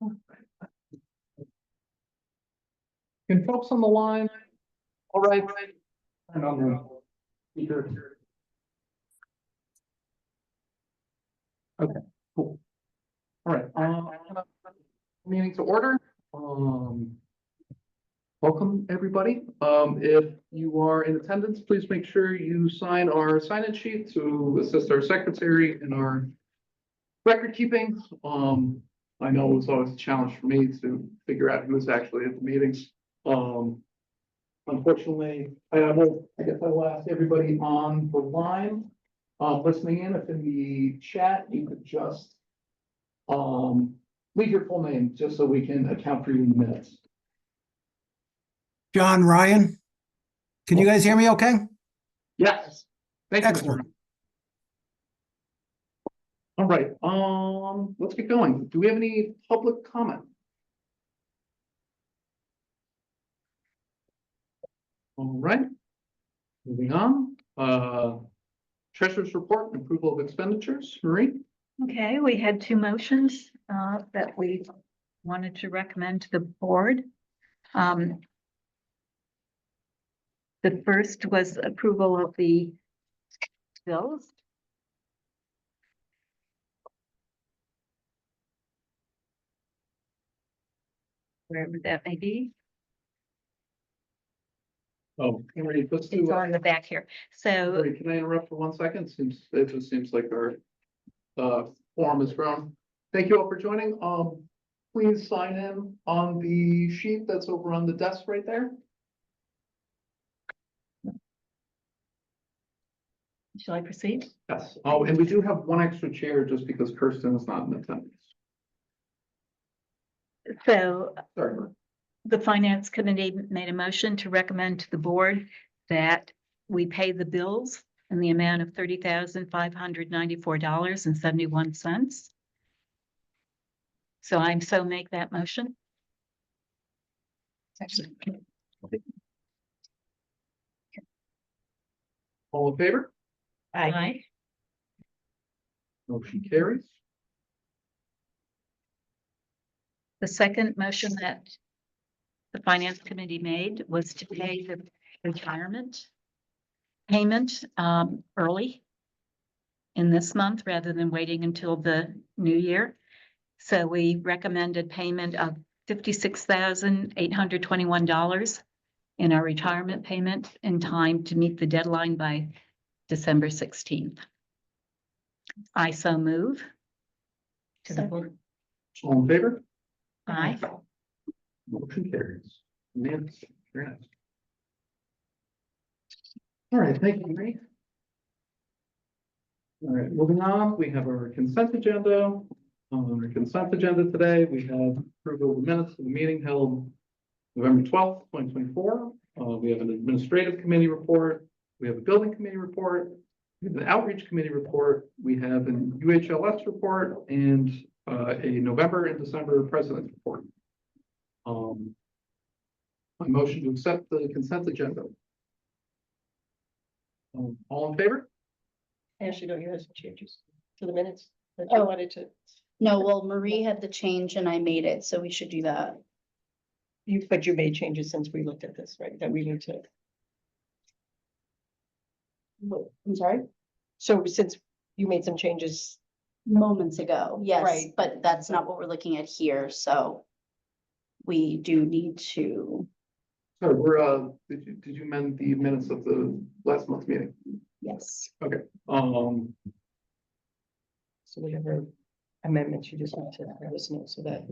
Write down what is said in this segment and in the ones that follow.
Can folks on the line? All right. Turn on the speaker. Okay, cool. All right, meeting to order. Welcome, everybody. If you are in attendance, please make sure you sign our sign-in sheet to assist our secretary in our record keeping. I know it's always a challenge for me to figure out who's actually at the meetings. Unfortunately, I guess I will ask everybody on the line, listening in, if in the chat, you could just leave your full name, just so we can account for you in the minutes. John Ryan. Can you guys hear me okay? Yes. Thank you. Excellent. All right, let's get going. Do we have any public comment? All right, moving on. Treasurer's report and approval of expenditures. Marie? Okay, we had two motions that we wanted to recommend to the board. The first was approval of the bills. Wherever that may be. Oh, Marie, let's do. It's on the back here. So Marie, can I interrupt for 1 second? It just seems like our forum has grown. Thank you all for joining. Please sign in on the sheet that's over on the desk right there. shall I proceed? Yes. Oh, and we do have one extra chair just because Kirsten is not in attendance. So Sorry, Marie. the finance committee made a motion to recommend to the board that we pay the bills in the amount of $30,594.71. So I'm so make that motion. All in favor? Aye. Motion carries. The second motion that the finance committee made was to pay the retirement payment early in this month rather than waiting until the new year. So we recommended payment of $56,821 in our retirement payment in time to meet the deadline by December 16th. I so move. To the board. All in favor? Aye. Motion carries. Unanimous. Very nice. All right, thank you, Marie. All right, moving on, we have our consent agenda. On our consent agenda today, we have approval of the minutes of the meeting held November 12th, 2024. We have an administrative committee report. We have a building committee report. We have an outreach committee report. We have an UHLS report and a November and December president's report. My motion to accept the consent agenda. All in favor? Ashley, don't you have some changes to the minutes that you Oh. wanted to? No, well, Marie had the change and I made it, so we should do that. But you made changes since we looked at this, right? That we need to. I'm sorry? So since you made some changes, Moments ago, yes, Right. but that's not what we're looking at here, so we do need to, Sorry, we're, did you amend the minutes of the last month's meeting? yes. Okay, so whatever amendments you just need to let us know so that.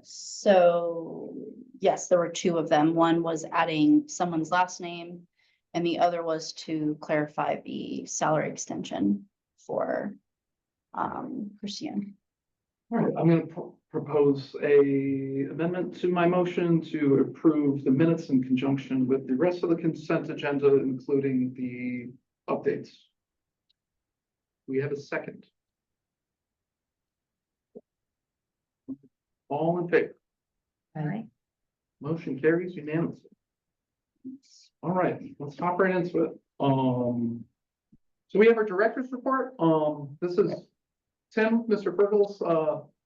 So, yes, there were two of them. One was adding someone's last name, and the other was to clarify the salary extension for Christian. all right, I'm gonna propose a amendment to my motion to approve the minutes in conjunction with the rest of the consent agenda, including the updates. We have a second. All in favor? Aye. Motion carries unanimously. All right, let's hop right into it. So we have our director's report. This is Tim, Mr. Fergal's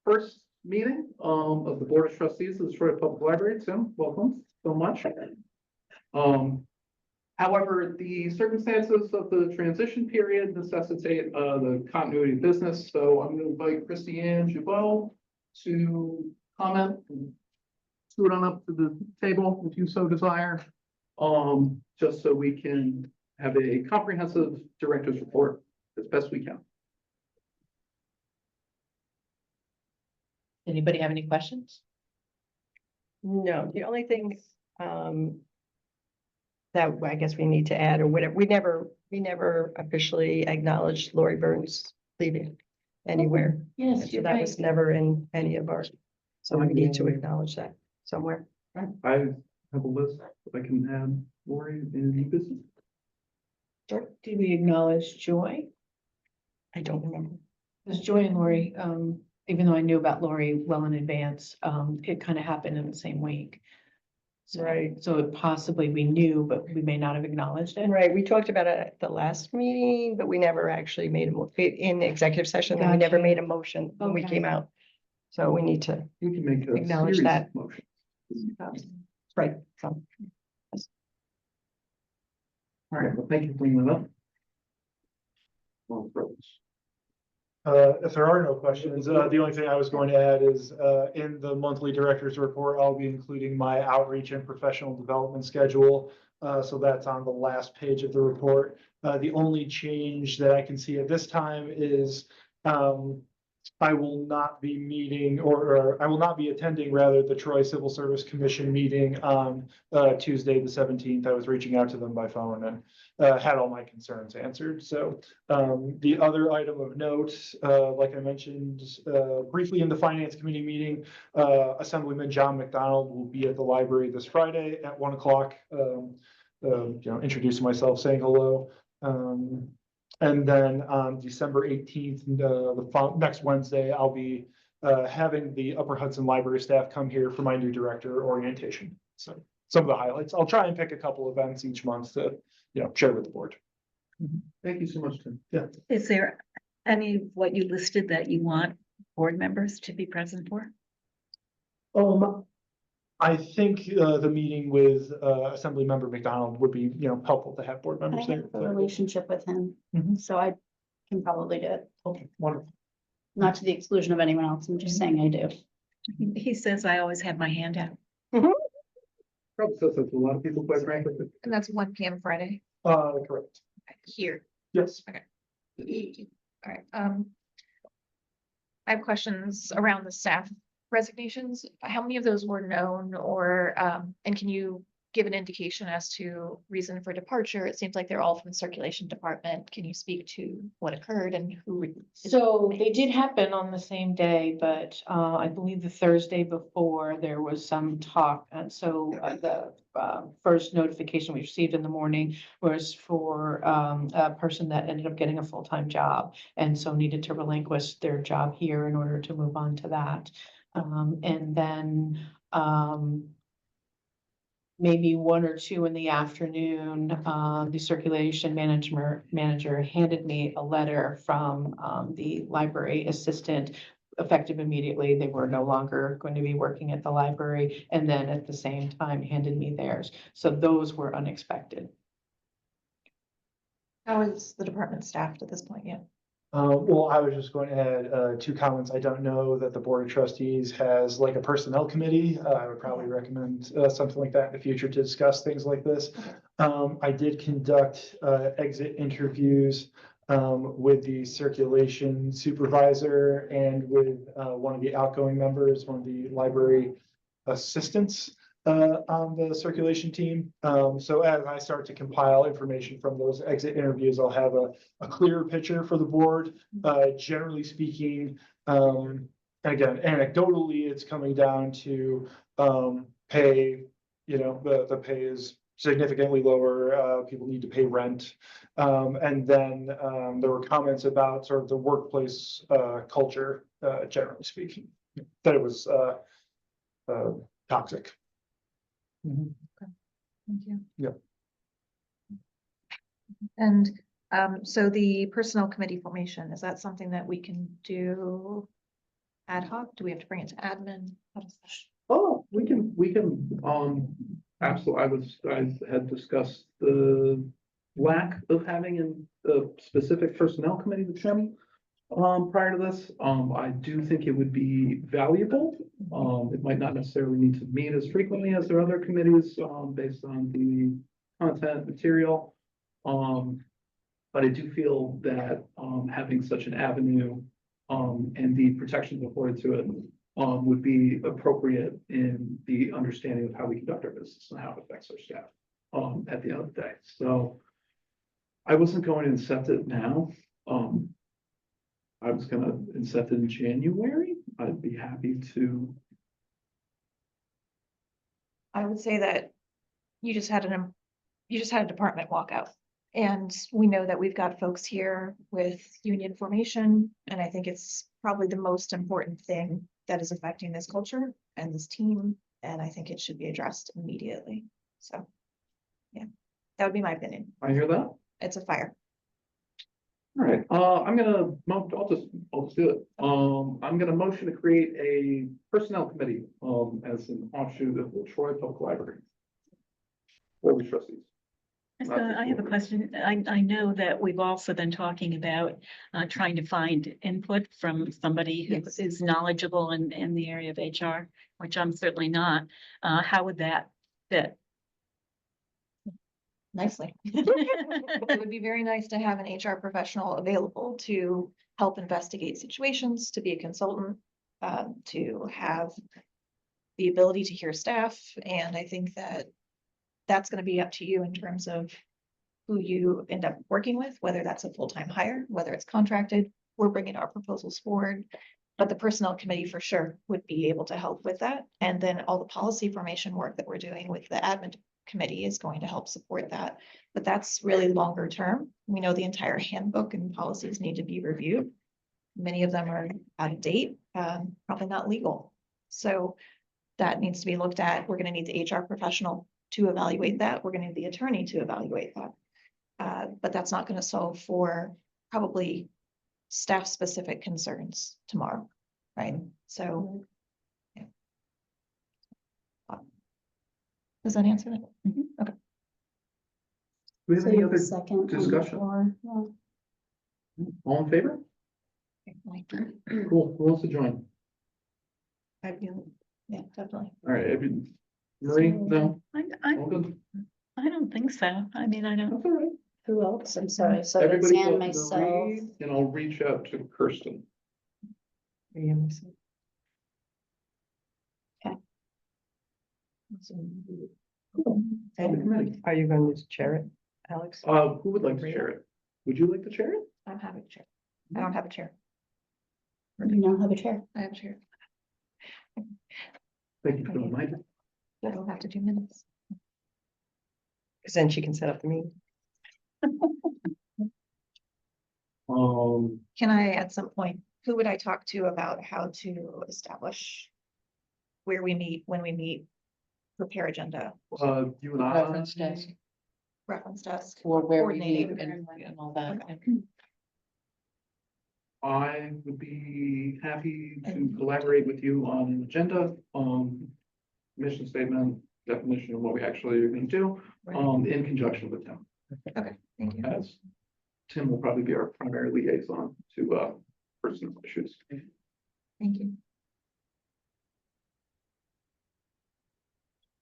first meeting, of the Board of Trustees of the Detroit Public Library. Tim, welcome so much. However, the circumstances of the transition period necessitate, the continuity of business, so I'm gonna invite Christiane Jabot to comment. Scoot on up to the table if you so desire, just so we can have a comprehensive director's report as best we can. Anybody have any questions? No, the only thing, that I guess we need to add or whatever, we never officially acknowledged Lori Burns leaving anywhere. Yes, So you're that right. was never in any of our, so we need to acknowledge that somewhere. I have a list that I can add Lori in new business. Did we acknowledge Joy? I don't remember. Because Joy and Lori, even though I knew about Lori well in advance, it kind of happened in the same week. So, Right. so it possibly we knew, but we may not have acknowledged it. Right, we talked about it at the last meeting, but we never actually made in the executive session, and we never Gotcha. made a motion when we Okay. came out. So we need to, We can make a Acknowledge series that. of motions. right, so. All right, well, thank you for bringing that up. Well, If there are no questions, the only thing I was going to add is, in the monthly director's report, I'll be including my outreach and professional development schedule. So that's on the last page of the report. The only change that I can see at this time is, I will not be meeting or I will not be attending rather the Troy Civil Service Commission meeting on Tuesday, the 17th. I was reaching out to them by phone and had all my concerns answered. So the other item of note, like I mentioned briefly in the Finance Committee meeting, Assemblyman John McDonald will be at the library this Friday at 1 o'clock. Introducing myself, saying hello. And then on December 18th, next Wednesday, I'll be having the Upper Hudson Library staff come here for my new director orientation. So some of the highlights. I'll try and pick a couple events each month to, share with the board. Thank you so much, Tim. Is there any of what you listed that you want board members to be present for? I think the meeting with Assembly Member McDonald would be, helpful to have board I members have there. a relationship with him, Mhm. so I can probably do it. Okay, wonderful. Not to the exclusion of anyone else. I'm just saying I do. He says I always have my hand out. Probably says that to a lot of people, quite frankly. And that's 1 PM Friday Correct. here. Yes. All right, I have questions around the staff resignations. How many of those were known or, and can you give an indication as to reason for departure? It seems like they're all from the circulation department. Can you speak to what occurred and who? So they did happen on the same day, but I believe the Thursday before there was some talk. And so the first notification we received in the morning was for a person that ended up getting a full-time job and so needed to relinquish their job here in order to move on to that. And then maybe 1 or 2 in the afternoon, the circulation manager handed me a letter from the library assistant. Effective immediately, they were no longer going to be working at the library, and then at the same time handed me theirs. So those were unexpected. How is the department staffed at this point yet? Well, I was just going to add 2 comments. I don't know that the Board of Trustees has like a personnel committee. I would probably recommend something like that in the future to discuss things like this. I did conduct exit interviews with the circulation supervisor and with one of the outgoing members, one of the library assistants on the circulation team. So as I start to compile information from those exit interviews, I'll have a clearer picture for the board. Generally speaking, and again, anecdotally, it's coming down to pay. The pay is significantly lower. People need to pay rent. And then there were comments about sort of the workplace culture, generally speaking, that it was toxic. Thank you. Yep. And so the personnel committee formation, is that something that we can do ad hoc? Do we have to bring it to admin? How does that? Oh, we can, absolutely, I had discussed the lack of having a specific personnel committee with Tim. Prior to this, I do think it would be valuable. It might not necessarily need to meet as frequently as their other committees, based on the content material. But I do feel that, having such an avenue, and the protections afforded to it, would be appropriate in the understanding of how we conduct our business and how it affects our staff, at the end of the day. So I wasn't going to accept it now. I was gonna accept it in January. I'd be happy to. I would say that you just had you just had a department walkout. And we know that we've got folks here with union formation, and I think it's probably the most important thing that is affecting this culture and this team, and I think it should be addressed immediately. So, yeah, that would be my opinion. I hear that. All It's a fire. right, I'll just do it. I'm gonna motion to create a personnel committee, as an offshoot of the Troy Public Library. Board of Trustees. So I have a question. I know that we've also been talking about trying to find input from somebody who Yes. is knowledgeable in the area of HR, which I'm certainly not. How would that fit? Nicely. It would be very nice to have an HR professional available to help investigate situations, to be a consultant, to have the ability to hear staff, and I think that that's gonna be up to you in terms of who you end up working with, whether that's a full-time hire, whether it's contracted. We're bringing our proposals forward, but the personnel committee for sure would be able to help with that. And then all the policy formation work that we're doing with the admin committee is going to help support that. But that's really longer term. We know the entire handbook and policies need to be reviewed. Many of them are out of date, probably not legal. So that needs to be looked at. We're gonna need the HR professional to evaluate that. We're gonna need the attorney to evaluate that. But that's not gonna solve for probably staff-specific concerns tomorrow, right? So. Yeah. Does that answer that? Okay. Do we have So any you have a other second on the discussion? floor, yeah. All in favor? Cool. Who wants to join? I do. Yeah, definitely. All right, Marie, no? I All good? don't think so. I mean, I don't. That's all right. Who else? I'm sorry. So it's Everybody and but myself. Marie, and I'll reach out to Kirsten. And are you going to chair it, Alex? Who would like to chair it? Would you like to chair it? I'm happy to chair. I don't have a chair. You now have a chair. I have a chair. Thank you for the reminder. I don't have to do minutes. Because then she can set up the meeting. Can I, at some point, who would I talk to about how to establish where we meet, when we meet, prepare agenda, You and I. Reference desk. reference desk? Or where we meet Coordinating. and all that. I would be happy to collaborate with you on an agenda, mission statement, definition of what we actually are gonna do, in conjunction with Tim. Okay, thank you. As Tim will probably be our primary liaison to, personal issues. Thank you.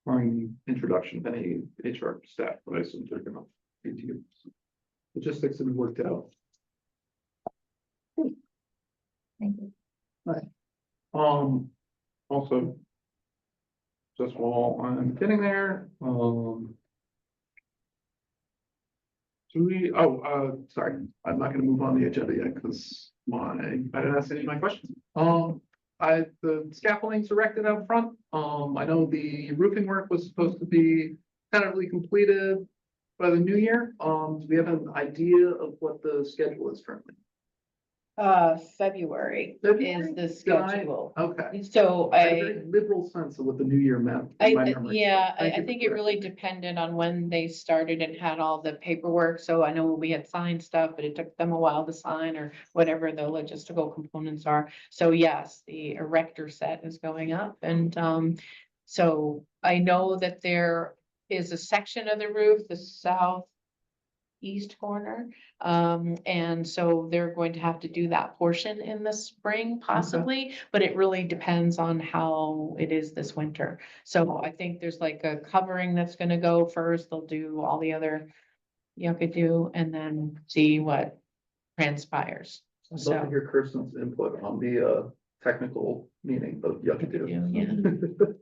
On introduction of any HR staff, but I assume they're gonna be to you. Logistics have been worked out. Thank you. Also. Just while I'm getting there, sorry, I'm not gonna move on the agenda yet, because I didn't ask any of my questions. The scaffolding's erected out front. I know the roofing work was supposed to be tentatively completed by the new year. Do we have an idea of what the schedule is currently? February February? is the Did I? schedule. Okay. So I had a very liberal sense of what the new year meant. in my memory. yeah, Thank I you for think it really depended on when they started and had all the paperwork. So I know we had signed stuff, but it took them a while to sign or whatever the logistical components are. So yes, the erector set is going up and, so I know that there is a section of the roof, the southeast corner. And so they're going to have to do that portion in the spring possibly, but it really depends on how it is this winter. So I think there's like a covering that's gonna go first. They'll do all the other you could do and then see what transpires. I'd love to So, hear Kirsten's input on the technical meaning of yucca-do. yeah.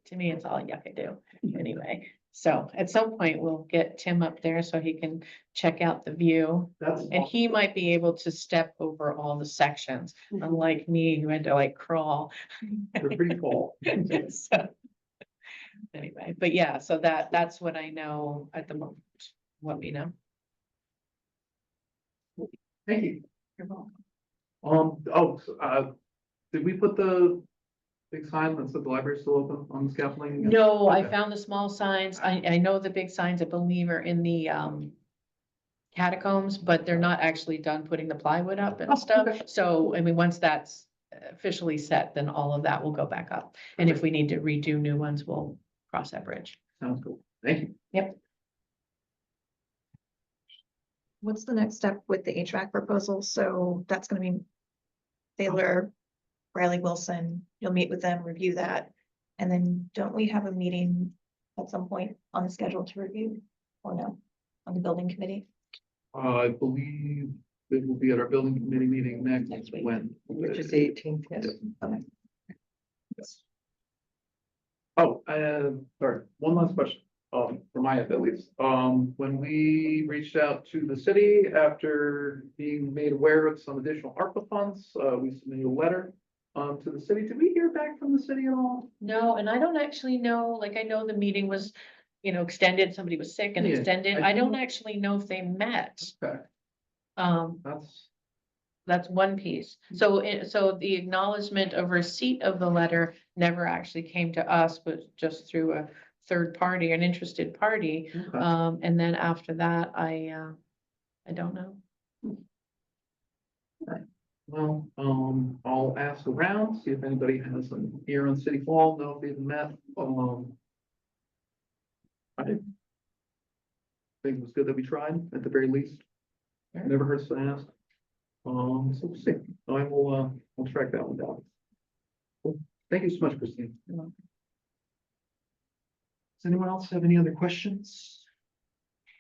To me, it's all yucca do anyway. So at some point we'll get Tim up there so he can check out the view. That's, And he might be able to step over all the sections, unlike me who had to like crawl. they're pretty tall. So, anyway, but yeah, so that's what I know at the moment, what we know. Thank you. You're welcome. Did we put the big sign that said the library's still open on the scaffolding? No, I Okay. found the small signs. I know the big signs, I believe, are in the catacombs, but they're not actually done putting the plywood up and Oh, stuff. okay. So, I mean, once that's officially set, then all of that will go back up. And if we need to redo new ones, we'll cross that bridge. Sounds cool. Thank you. What's the next step with the HVAC proposal? So that's gonna be Taylor, Riley Wilson, you'll meet with them, review that. And then don't we have a meeting at some point on the schedule to review? Or no, on the building committee? I believe it will be at our building committee meeting next Next week. when. Which is the 18th, yes. Okay. Yes. Oh, sorry, one last question, for my at least. When we reached out to the city after being made aware of some additional ARPA funds, we submitted a letter to the city. Did we hear back from the city at all? No, and I don't actually know, like, I know the meeting was, extended, somebody was sick and Yeah, extended. I I don't think- actually know if they met. Okay, Um, that's, one piece. So, so the acknowledgement of receipt of the letter never actually came to us, but just through a third party, an interested party. okay. And then after that, I don't know. Well, I'll ask around, see if anybody has an ear on City Hall, know if they've met. I think it was good that we tried at the very least. Never hurts to ask. So we'll see. I will, I'll track that one down. Cool. Thank you so much, Christine. Does anyone else have any other questions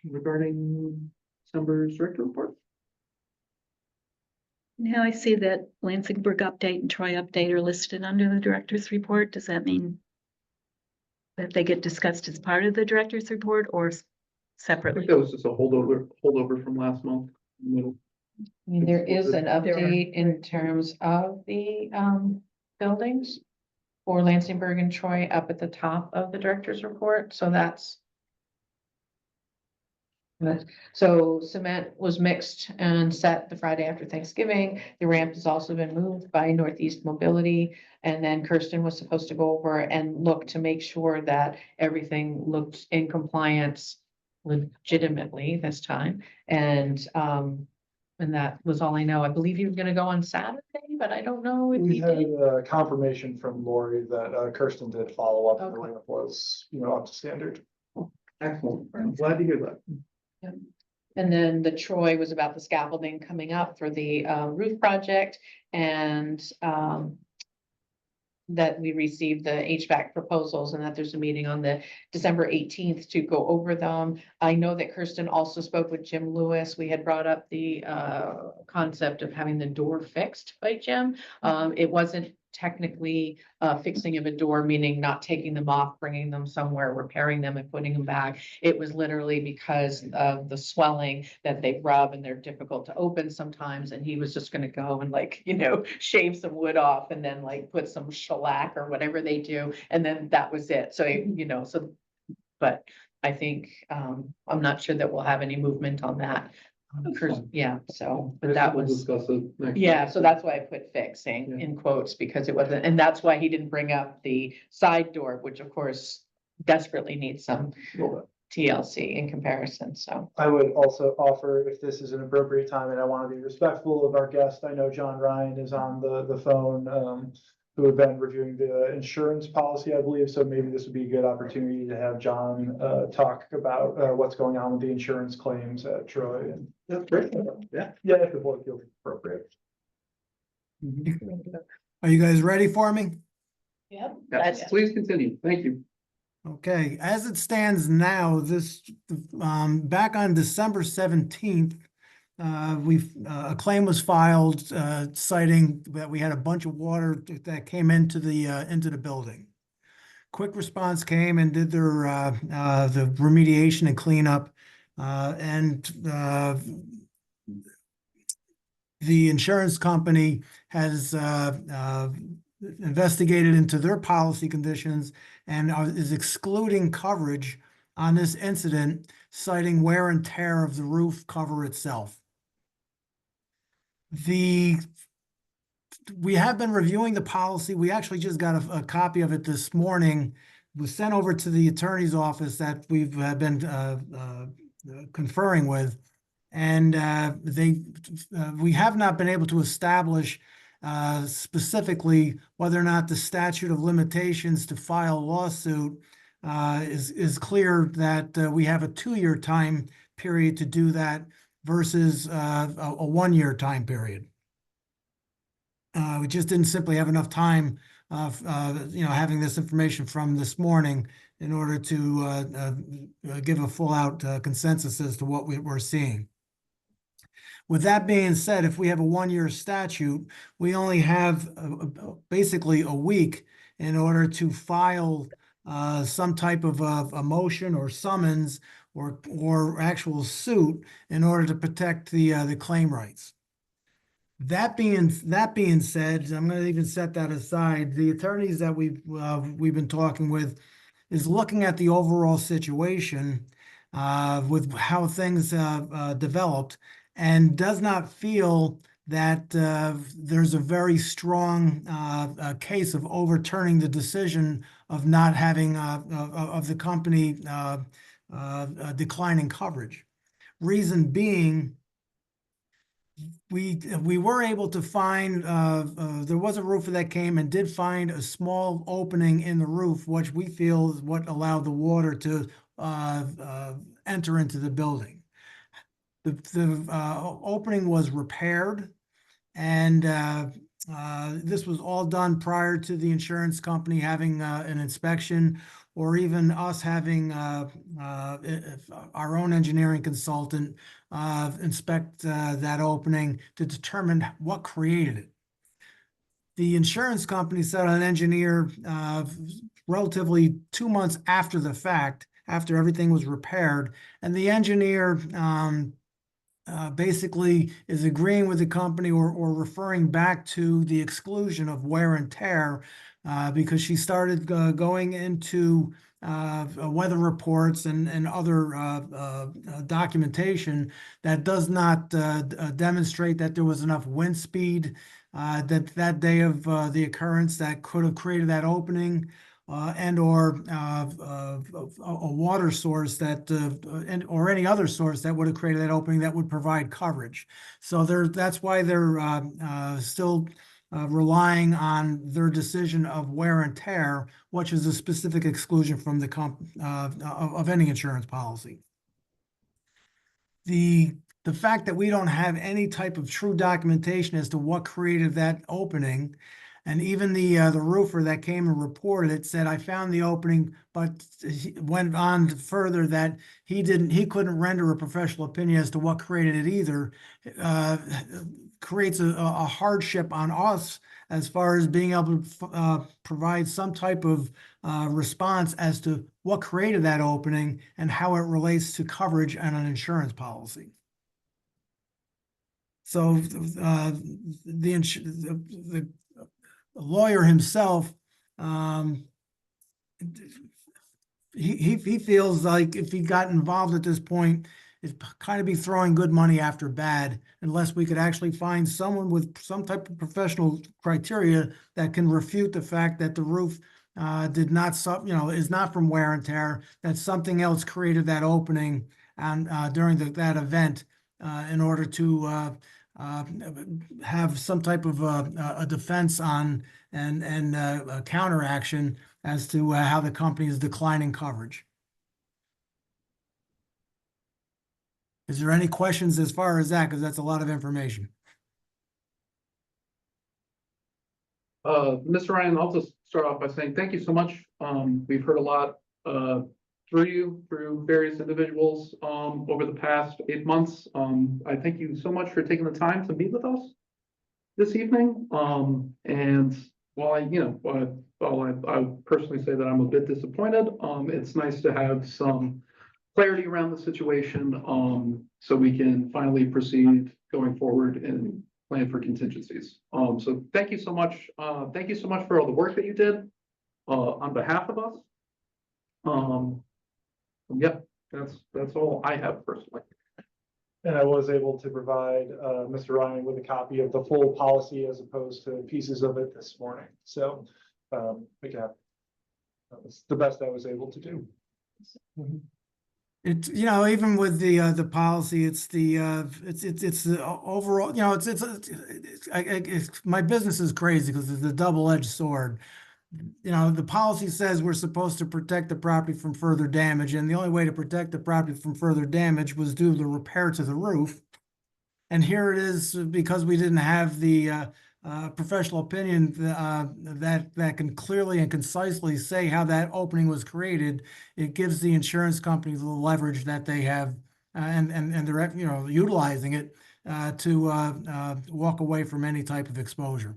regarding December's director report? Now I see that Lansingburg update and Troy update are listed under the director's report. Does that mean that they get discussed as part of the director's report or I think separately? that was just a holdover from last month. Middle. I mean, there is an There are- update in terms of the buildings for Lansingburg and Troy up at the top of the director's report, so that's. So cement was mixed and set the Friday after Thanksgiving. The ramp has also been moved by Northeast Mobility. And then Kirsten was supposed to go over and look to make sure that everything looked in compliance legitimately this time. And that was all I know. I believe he was gonna go on Saturday, but I don't know if We he had did. confirmation from Lori that Kirsten did follow up. and The Okay. ramp was, up to standard. Excellent. I'm glad to hear that. And then the Troy was about the scaffolding coming up for the roof project and that we received the HVAC proposals and that there's a meeting on the December 18th to go over them. I know that Kirsten also spoke with Jim Lewis. We had brought up the concept of having the door fixed by Jim. It wasn't technically fixing of a door, meaning not taking them off, bringing them somewhere, repairing them and putting them back. It was literally because of the swelling that they rub and they're difficult to open sometimes. And he was just gonna go and shave some wood off and then put some shellac or whatever they do. And then that was it. So, but I think, I'm not sure that we'll have any movement on that Yeah, so, I but that think we'll was, discuss it next. yeah, time. so that's why I put fixing Yeah. in quotes, because it wasn't, and that's why he didn't bring up the side door, which of course desperately needs some Well, TLC in comparison, so. I would also offer, if this is an appropriate time, and I want to be respectful of our guest, I know John Ryan is on the phone, who have been reviewing the insurance policy, I believe, so maybe this would be a good opportunity to have John, talk about, what's going on with the insurance claims at Troy, and, That's great. Yeah. yeah, if the board feels appropriate. Are you guys ready for me? Yep. Yes, please continue. Thank you. Okay, as it stands now, this, back on December 17th, a claim was filed, citing that we had a bunch of water that came into the building. Quick response came and did their, the remediation and cleanup, and the insurance company has, investigated into their policy conditions and is excluding coverage on this incident, citing wear and tear of the roof cover itself. We have been reviewing the policy. We actually just got a copy of it this morning. It was sent over to the attorney's office that we've been conferring with. And we have not been able to establish specifically whether or not the statute of limitations to file a lawsuit is clear that we have a 2-year time period to do that versus a 1-year time period. We just didn't simply have enough time of, having this information from this morning in order to give a full out consensus as to what we're seeing. With that being said, if we have a 1-year statute, we only have basically a week in order to file some type of a motion or summons or actual suit in order to protect the claim rights. That being said, I'm going to even set that aside. The attorneys that we've been talking with is looking at the overall situation with how things developed, and does not feel that there's a very strong case of overturning the decision of not having of the company declining coverage. Reason being, we were able to find there was a roofer that came and did find a small opening in the roof, which we feel is what allowed the water to enter into the building. The opening was repaired, and this was all done prior to the insurance company having an inspection, or even us having our own engineering consultant inspect that opening to determine what created it. The insurance company sent an engineer relatively 2 months after the fact, after everything was repaired, and the engineer basically is agreeing with the company or referring back to the exclusion of wear and tear because she started going into weather reports and other documentation that does not demonstrate that there was enough wind speed that day of the occurrence that could have created that opening. And or a water source that, or any other source that would have created that opening that would provide coverage. So that's why they're still relying on their decision of wear and tear, which is a specific exclusion from the of any insurance policy. The fact that we don't have any type of true documentation as to what created that opening. And even the roofer that came and reported it said, I found the opening, but he went on further that he couldn't render a professional opinion as to what created it either. Creates a hardship on us as far as being able to provide some type of response as to what created that opening and how it relates to coverage and an insurance policy. So the lawyer himself, he feels like if he got involved at this point, kind of be throwing good money after bad unless we could actually find someone with some type of professional criteria that can refute the fact that the roof did not, is not from wear and tear, that something else created that opening and during that event in order to have some type of a defense on and a counteraction as to how the company is declining coverage. Is there any questions as far as that? Because that's a lot of information. Mr. Ryan, I'll just start off by saying thank you so much. We've heard a lot through various individuals over the past 8 months. I thank you so much for taking the time to meet with us this evening. And while I personally say that I'm a bit disappointed, it's nice to have some clarity around the situation, so we can finally proceed going forward and plan for contingencies. So thank you so much. Thank you so much for all the work that you did on behalf of us. Yep, that's all I have personally. And I was able to provide Mr. Ryan with a copy of the full policy as opposed to pieces of it this morning. So again, that was the best I was able to do. It's, even with the policy, it's the overall, my business is crazy because it's a double-edged sword. The policy says we're supposed to protect the property from further damage, and the only way to protect the property from further damage was due to the repair to the roof. And here it is, because we didn't have the professional opinion that can clearly and concisely say how that opening was created. It gives the insurance company the leverage that they have, and they're utilizing it to walk away from any type of exposure.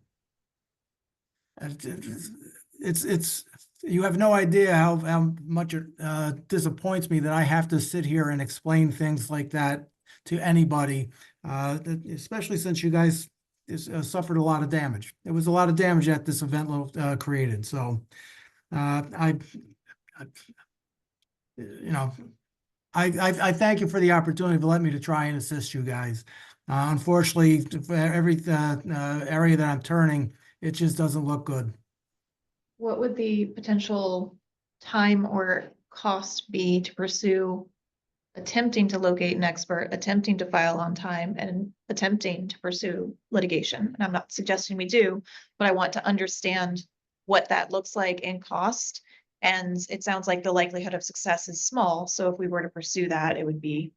It's you have no idea how much it disappoints me that I have to sit here and explain things like that to anybody, especially since you guys suffered a lot of damage. It was a lot of damage that this event created. So I thank you for the opportunity to let me to try and assist you guys. Unfortunately, for every area that I'm turning, it just doesn't look good. What would the potential time or cost be to pursue attempting to locate an expert, attempting to file on time, and attempting to pursue litigation? And I'm not suggesting we do, but I want to understand what that looks like in cost. And it sounds like the likelihood of success is small. So if we were to pursue that, it would be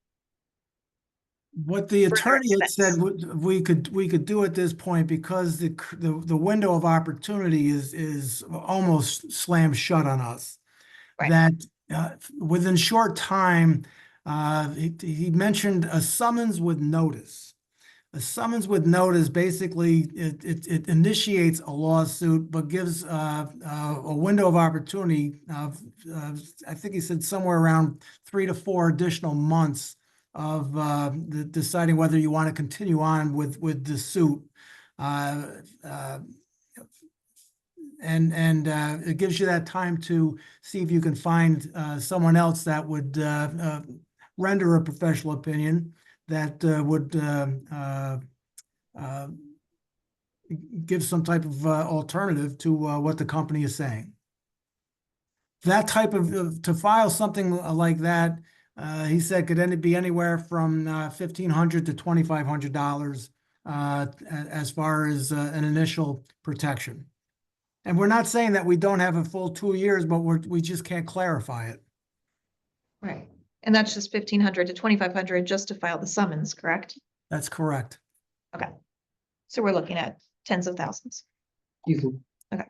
what the attorney had expense. said we could do at this point, because the window of opportunity is almost slammed shut on us. Right. That within short time, he mentioned a summons with notice. A summons with notice, basically, it initiates a lawsuit, but gives a window of opportunity of, I think he said somewhere around 3 to 4 additional months of deciding whether you want to continue on with the suit. And it gives you that time to see if you can find someone else that would render a professional opinion that would give some type of alternative to what the company is saying. That type of, to file something like that, he said could be anywhere from $1,500 to $2,500 as far as an initial protection. And we're not saying that we don't have a full 2 years, but we just can't clarify it. Right. And that's just $1,500 to $2,500 just to file the summons, correct? That's correct. Okay. So we're looking at tens of thousands. Easily. Okay.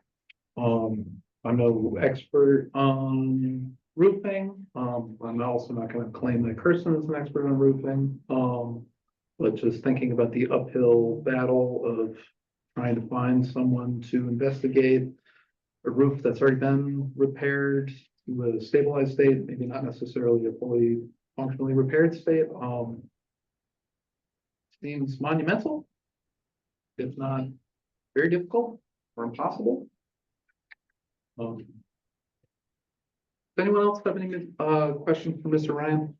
I'm no expert on roofing. I'm also not going to claim that Kirsten is an expert on roofing. But just thinking about the uphill battle of trying to find someone to investigate a roof that's already been repaired to a stabilized state, maybe not necessarily a fully functionally repaired state, seems monumental, if not very difficult or impossible. Does anyone else have any questions for Mr. Ryan?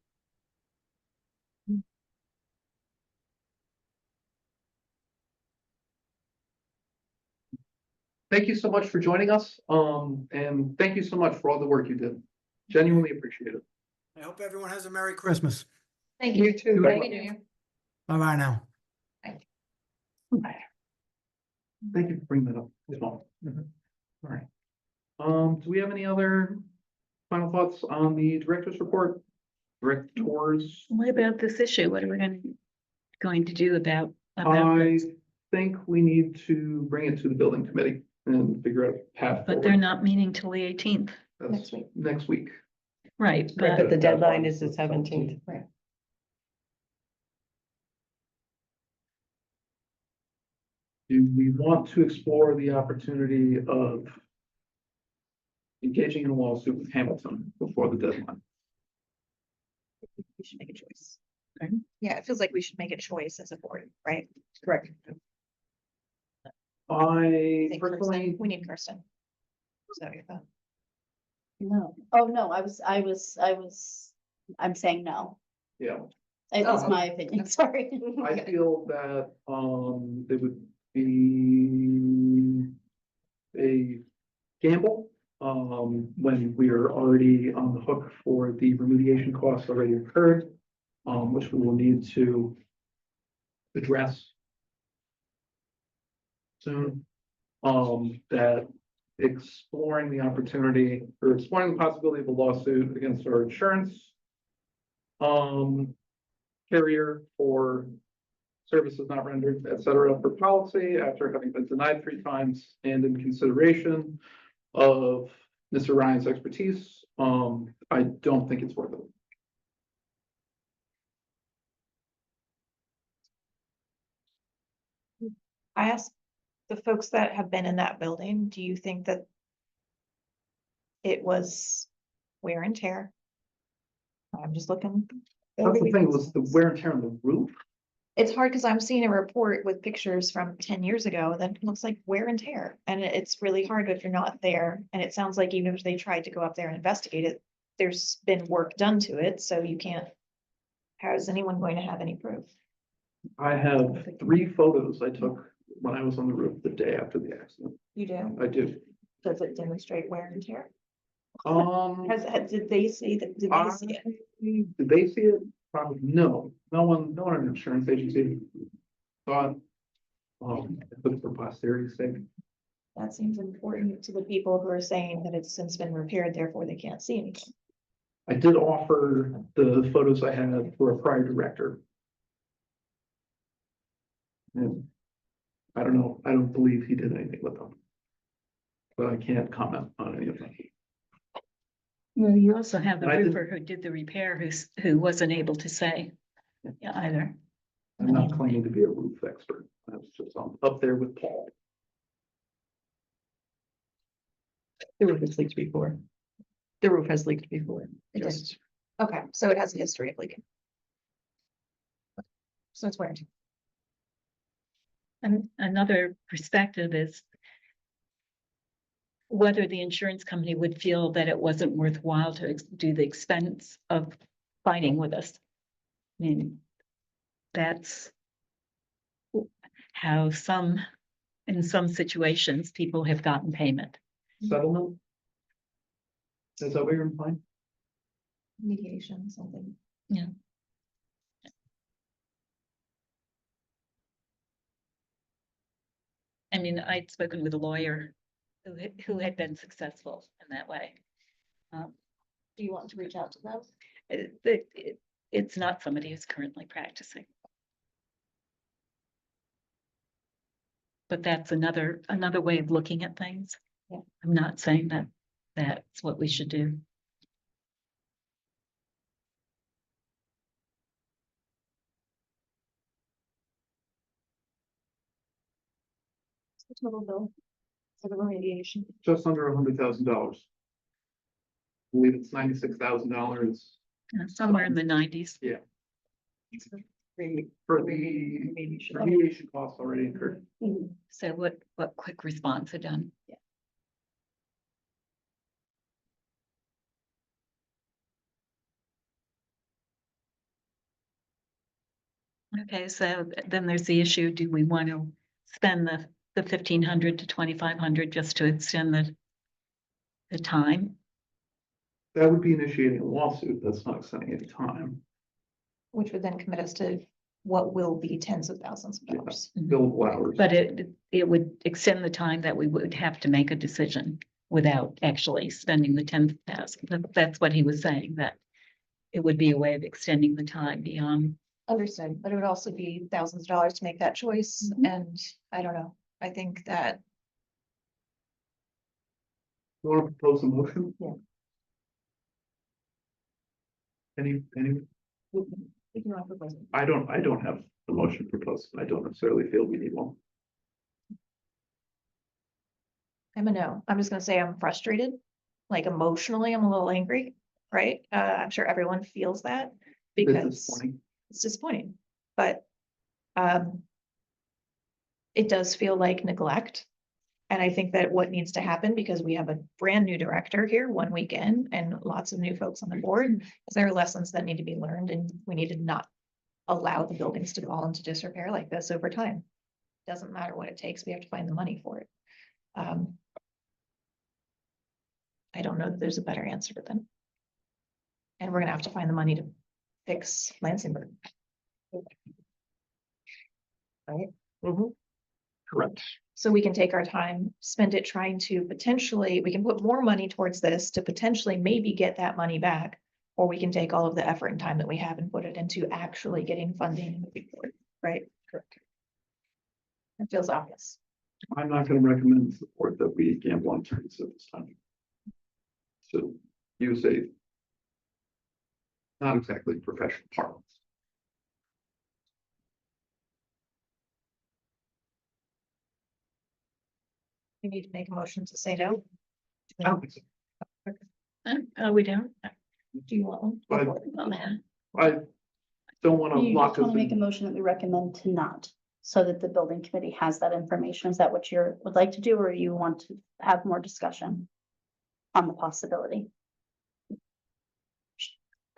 thank you so much for joining us. And thank you so much for all the work you did. Genuinely appreciate it. I hope everyone has a Merry Christmas. Thank you. too. Happy New Year. Bye-bye now. Thank you for bringing that up as well. All right. Do we have any other final thoughts on the director's report? Directors? What about this issue? What are we going to do about I this? think we need to bring it to the building committee and figure out a path But they're forward. not meeting till the 18th, That's next week. Next week. right? But But the deadline is the 17th. Do we want to explore the opportunity of engaging in a lawsuit with Hamilton before the deadline? We should make a choice. Yeah, it feels like we should make a choice as a board, right? Correct. I Think personally, Kirsten, we need Kirsten. So your thought? No. Oh, no, I'm saying no. yeah, It's Oh, my opinion, sorry. I feel that, it would be a gamble, when we are already on the hook for the remediation costs already incurred, which we will need to address soon. That exploring the opportunity or exploring the possibility of a lawsuit against our insurance carrier for services not rendered, et cetera, for policy after having been denied 3 times and in consideration of Mr. Ryan's expertise, I don't think it's worth it. I asked the folks that have been in that building, do you think that it was wear and tear? I'm just looking. That's the thing, was the wear and tear on the roof. It's hard because I'm seeing a report with pictures from 10 years ago that looks like wear and tear. And it's really hard if you're not there. And it sounds like even if they tried to go up there and investigate it, there's been work done to it, so you can't. How is anyone going to have any proof? I have 3 photos I took when I was on the roof the day after the accident. You do? I do. Does it demonstrate wear and tear? Um, Did they see that? Did they see it? Did they see it? Probably no. No one in an insurance agency saw it. But for posterity's sake. That seems important to the people who are saying that it's since been repaired, therefore they can't see anything. I did offer the photos I had for a prior director. And I don't know, I don't believe he did anything with them. But I can't comment on any of them. well, you also have the I did- roofer who did the repair, who wasn't able to say either. I'm not claiming to be a roof expert. I was just up there with Paul. The roof has leaked before. The roof has leaked before. It did. Just- Okay, so it has a history of leaking. So it's wear and tear. And another perspective is whether the insurance company would feel that it wasn't worthwhile to do the expense of fighting with us. I mean, that's how in some situations, people have gotten payment. Settlement? Is that what you're implying? Mediation, something. I mean, I'd spoken with a lawyer who had been successful in that way. Do you want to reach out to them? It's not somebody who's currently practicing. But that's another way of looking at things. Yeah. I'm not saying that that's what we should do. The total bill for the remediation. Just under $100,000. I believe it's $96,000 Somewhere in the 90s. for the remediation costs already incurred. So what quick response are done? Okay, so then there's the issue, do we want to spend the the 1,500 to 2,500 just to extend the time? That would be initiating a lawsuit. That's not extending any time. Which would then commit us to what will be tens of thousands of dollars. Billable hours. But it would extend the time that we would have to make a decision without actually spending the 10,000. That's what he was saying, that it would be a way of extending the time beyond. Understood, but it would also be thousands of dollars to make that choice, Mhm. and I don't know, I think that. You want to propose a motion? Yeah. Any, We can offer both. I don't have the motion proposed. I don't necessarily feel we need one. I'm a no, I'm just gonna say I'm frustrated, like emotionally, I'm a little angry, right? I'm sure everyone feels that It's because disappointing. it's disappointing, but. Um. It does feel like neglect. And I think that what needs to happen, because we have a brand new director here 1 week in and lots of new folks on the board, is there are lessons that need to be learned and we need to not allow the buildings to fall into disrepair like this over time. Doesn't matter what it takes, we have to find the money for it. I don't know that there's a better answer to them. And we're gonna have to find the money to fix Lansingburg. Right? Correct. So we can take our time, spend it trying to potentially, we can put more money towards this to potentially maybe get that money back. Or we can take all of the effort and time that we have and put it into actually getting funding and moving forward, right? Correct. It feels obvious. I'm not going to recommend support that we gamble on turns at this time. So use a not exactly professional parlance. We need to make a motion to say no. I don't think so. We don't. Do you want one? But- Go for it. Well, then, I don't want to You lock just us want to make a in. motion that we recommend to not, so that the building committee has that information. Is that what you would like to do, or you want to have more discussion on the possibility?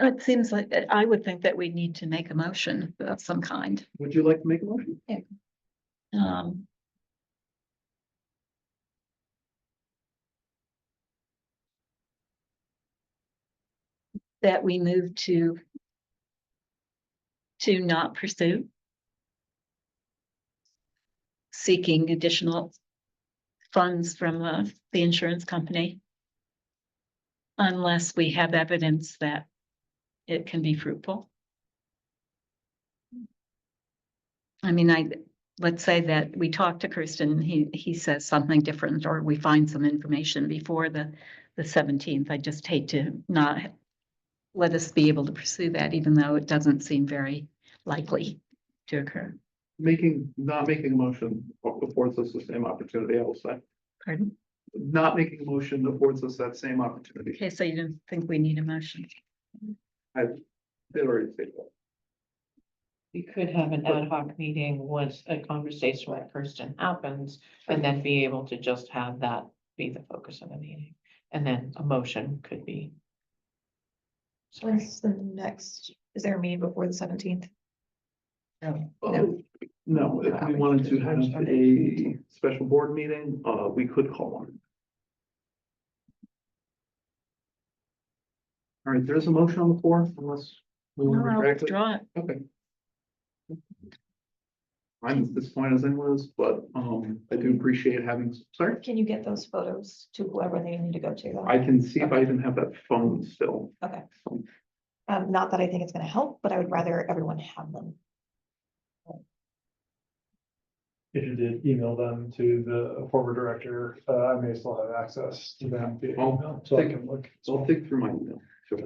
It seems like, I would think that we need to make a motion of some kind. Would you like to make a motion? Um, that we move to not pursue seeking additional funds from the insurance company unless we have evidence that it can be fruitful. I mean, let's say that we talk to Kirsten, he says something different, or we find some information before the 17th. I just hate to not let us be able to pursue that, even though it doesn't seem very likely to occur. Not making a motion affords us the same opportunity, I will say. Pardon? Not making a motion affords us that same opportunity. Okay, so you don't think we need a motion? I did already say that. We could have an ad hoc meeting once a conversation with Kirsten happens, and then be able to just have that be the focus of the meeting. And then a motion could be. Sorry. When's the next, is there a meeting before the 17th? Oh, no, if we wanted to have a special board meeting, we could call one. All right, there's a motion on the floor unless we want to No, I'll retract it. withdraw it. Okay. I'm as disappointed as anyone is, but I do appreciate having, sorry, Can you get those photos to whoever they need to go to? Though? I can see if I even have that phone still. Okay. Not that I think it's gonna help, but I would rather everyone have them. If you did email them to the former director, I may still have access to them via Oh, email, so I can look. So I'll dig through my email. Sure.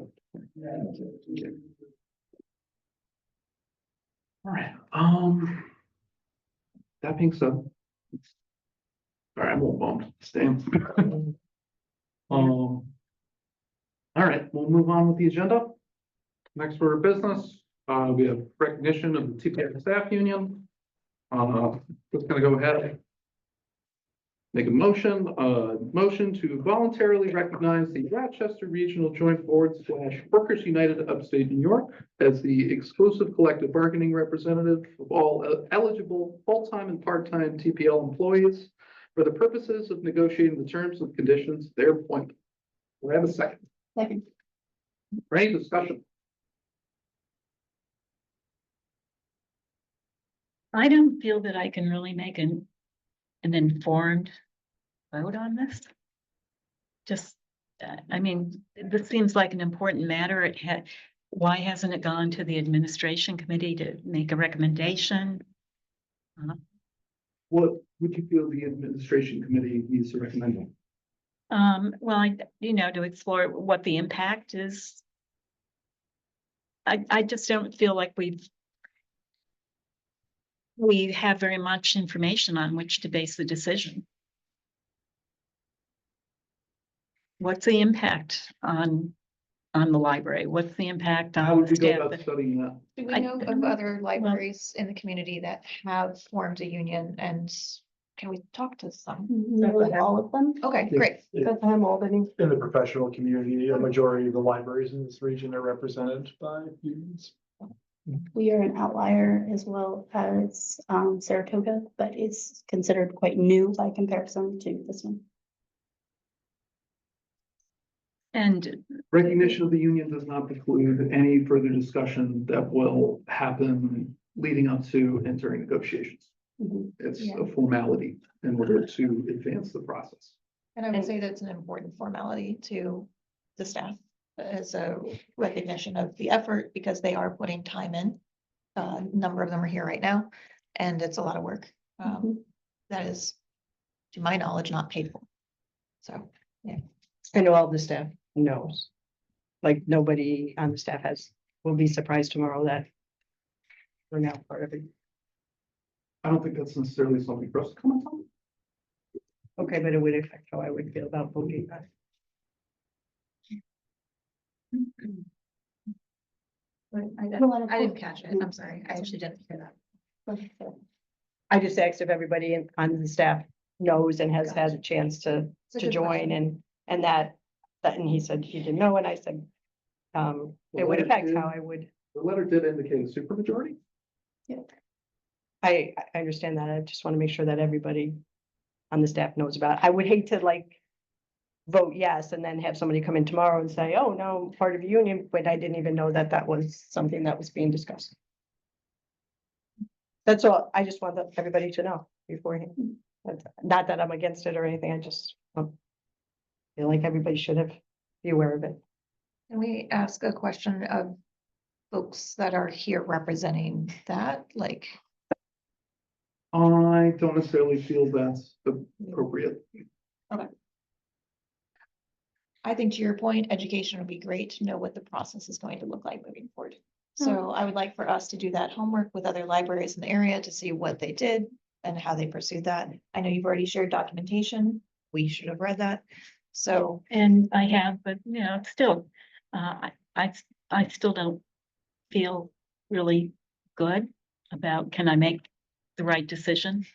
All right, that being said. All right, I'm all bummed, Stan. All right, we'll move on with the agenda. Next order of business, we have recognition of the TPS staff union. Just gonna go ahead. Make a motion to voluntarily recognize the Rochester Regional Joint Board / Workers United Upstate New York as the exclusive collective bargaining representative of all eligible full-time and part-time TPL employees for the purposes of negotiating the terms and conditions of their appointment. Do I have a second? Second. For any discussion? I don't feel that I can really make an informed vote on this. Just, I mean, this seems like an important matter. Why hasn't it gone to the administration committee to make a recommendation? What would you feel the administration committee needs to recommend? Well, to explore what the impact is. I just don't feel like we have very much information on which to base the decision. What's the impact on the library? What's the impact How on would the you go staff? about studying that? Do we I know don't of know. other libraries in the community that have formed a union, and can we talk to some? Nearly all of them. Okay, Yeah. great. Bethlehem, Albany. In the professional community, a majority of the libraries in this region are represented by unions. We are an outlier as well as Saratoga, but it's considered quite new by comparison to this one. And Recognition of the union does not preclude any further discussion that will happen leading up to entering negotiations. Mhm. It's Yeah. a formality in order to advance the process. And I would say that's an important formality to the staff as a recognition of the effort, because they are putting time in. A number of them are here right now, and it's a lot of work. That is, to my knowledge, not paid for. So, I know all the staff knows. Like, nobody on the staff will be surprised tomorrow that we're now part of it. I don't think that's necessarily something for us to comment on. Okay, but it would affect how I would feel about voting. I didn't catch it. I'm sorry. I actually didn't hear that. I just asked if everybody on the staff knows and has had a chance to It's a to good join question. and that, and he said he didn't know, and I said, it would affect how I would, The letter did indicate a supermajority. I understand that. I just want to make sure that everybody on the staff knows about it. I would hate to like vote yes and then have somebody come in tomorrow and say, oh, no, I'm part of a union, but I didn't even know that that was something that was being discussed. That's all. I just want everybody to know beforehand. Not that I'm against it or anything. I just feel like everybody should be aware of it. Can we ask a question of folks that are here representing that, like? I don't necessarily feel that's appropriate. I think to your point, education would be great to know what the process is going to look like moving forward. So I would like for us to do that homework with other libraries in the area to see what they did and how they pursued that. I know you've already shared documentation. We should have read that. So, and I have, but still, I still don't feel really good about, can I make the right decision?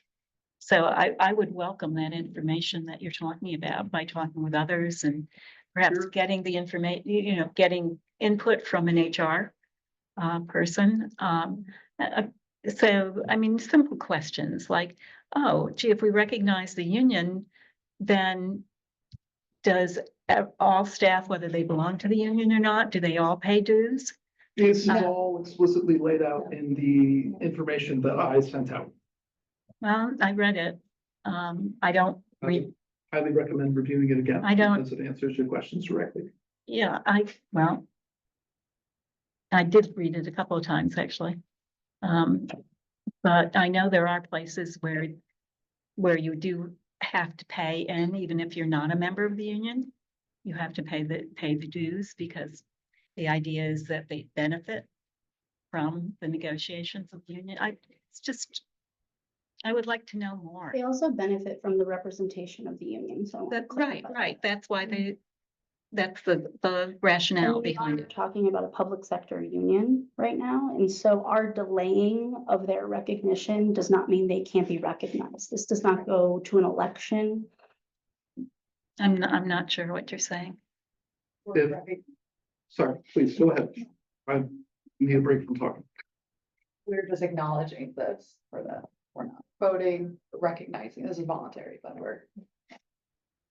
So I would welcome that information that you're talking about by talking with others and perhaps Sure. getting the information, getting input from an HR person. So, I mean, simple questions like, oh, gee, if we recognize the union, then does all staff, whether they belong to the union or not, do they all pay dues? This is all explicitly laid out in the information that I sent out. Well, I read it. I don't read, Highly recommend reviewing it again. I don't- Because it answers your questions directly. yeah, well, I did read it a couple of times, actually. But I know there are places where you do have to pay, and even if you're not a member of the union, you have to pay the dues, because the idea is that they benefit from the negotiations of the union. I would like to know more. They also benefit from the representation of the union, so. Right. That's why That's the rationale And we behind are it. talking about a public sector union right now, and so our delaying of their recognition does not mean they can't be recognized. This does not go to an election. I'm not sure what you're saying. If- Sorry, please, go ahead. I need a break from talking. We're just acknowledging this for the, we're not voting, recognizing this is voluntary, but we're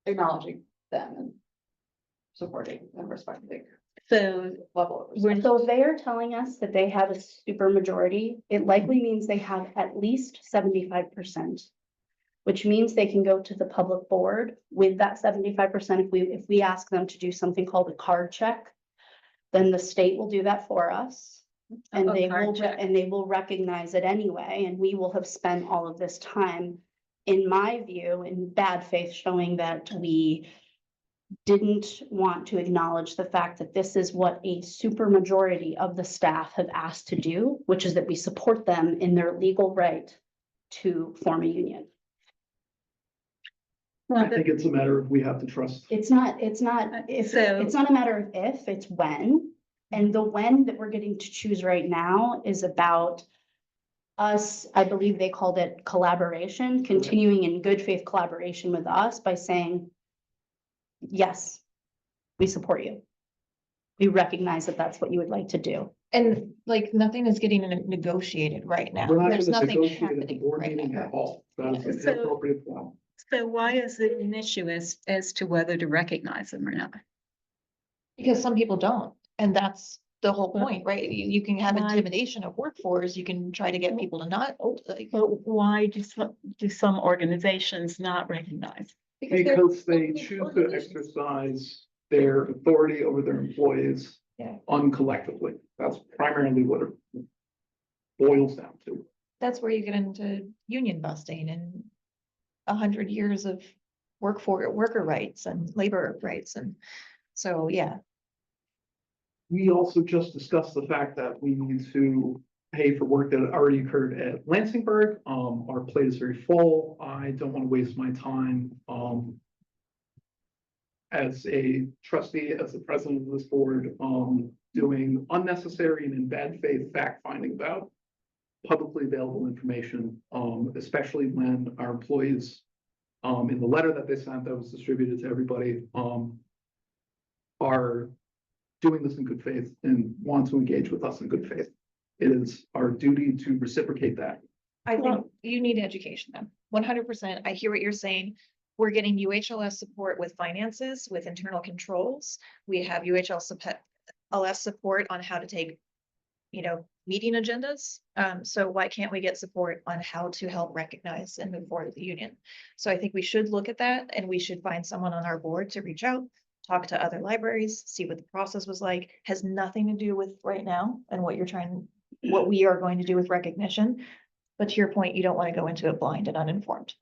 acknowledging them and supporting and respecting So level of we're, respect. So if they are telling us that they have a super majority, it likely means they have at least 75%. Which means they can go to the public board with that 75%. If we ask them to do something called a card check, then the state will do that for us. And A they card will, check. and they will recognize it anyway, and we will have spent all of this time, in my view, in bad faith, showing that we didn't want to acknowledge the fact that this is what a super majority of the staff have asked to do, which is that we support them in their legal right to form a union. I think it's a matter of we have to trust. It's not if, So- it's not a matter of if, it's when. And the when that we're getting to choose right now is about us, I believe they called it collaboration, continuing in good faith collaboration with us by saying, yes, we support you. We recognize that that's what you would like to do. And like, nothing is getting negotiated right now. We're not There's gonna nothing negotiate at the happening board right meeting now. at all. That is So- an inappropriate form. So why is it an issue as to whether to recognize them or not? Because some people don't, and that's the whole Well, point, right? You can have why- intimidation of workforce, you can try to get people to not, like. But why do some organizations not recognize? Because they're Because they public choose to organizations. exercise their authority over their employees Yeah. uncollectively. That's primarily what it boils down to. That's where you get into union busting and 100 years of worker rights and labor rights, and so, yeah. We also just discussed the fact that we need to pay for work that already occurred at Lansingburg. Our plate is very full. I don't want to waste my time, as a trustee, as the president of this board, doing unnecessary and in bad faith fact finding about publicly available information, especially when our employees, in the letter that they sent that was distributed to everybody, are doing this in good faith and want to engage with us in good faith. It is our duty to reciprocate that. I think Well- you need education then, 100%. I hear what you're saying. We're getting UHLS support with finances, with internal controls. We have UHLS support on how to take, meeting agendas. So why can't we get support on how to help recognize and move forward with the union? So I think we should look at that, and we should find someone on our board to reach out, talk to other libraries, see what the process was like. Has nothing to do with right now and what we are going to do with recognition. But to your point, you don't want to go into it blind and uninformed.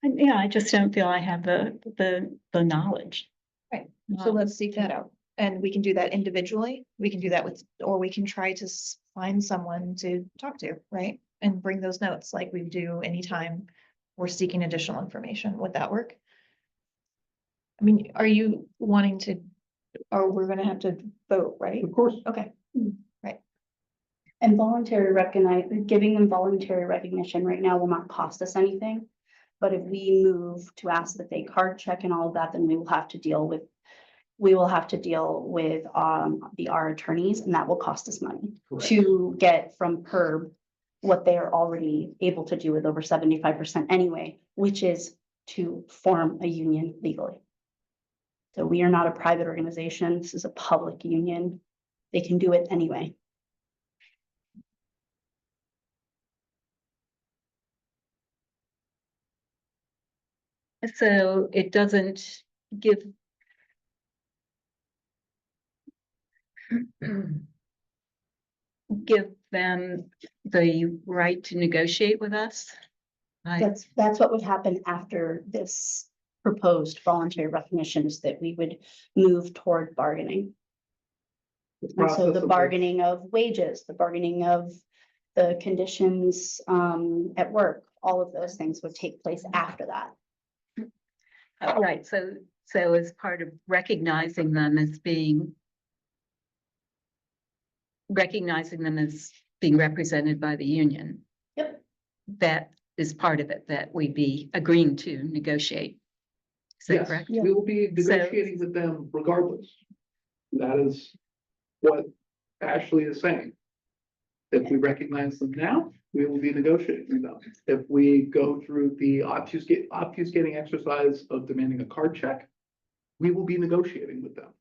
Yeah, I just don't feel I have the knowledge. Right. So Um, let's seek that out. And we can do that individually. We can do that or we can try to find someone to talk to, right? And bring those notes like we do anytime we're seeking additional information. Would that work? I mean, are you wanting to, or we're gonna have to vote, right? Of course, Okay, And giving them voluntary recognition right now will not cost us anything. But if we move to ask that they card check and all of that, then we will have to deal with our attorneys, and that will cost us money correct. to get from PERB what they are already able to do with over 75% anyway, which is to form a union legally. So we are not a private organization. This is a public union. They can do it anyway. So it doesn't give them the right to negotiate with us. That's what would happen after this proposed voluntary recognition, is that we would move toward bargaining. The And so process the of bargaining of wages, the bargaining of the conditions at work, all of those things would take place after that. Right, so So as part of recognizing them as being represented by the union. Yep. That is part of it, that we be agreeing to negotiate. Is that Yes, correct? we will be negotiating with them regardless. That is what Ashley is saying. If we recognize them now, we will be negotiating with them. If we go through the obfuscating exercise of demanding a card check, we will be negotiating with them.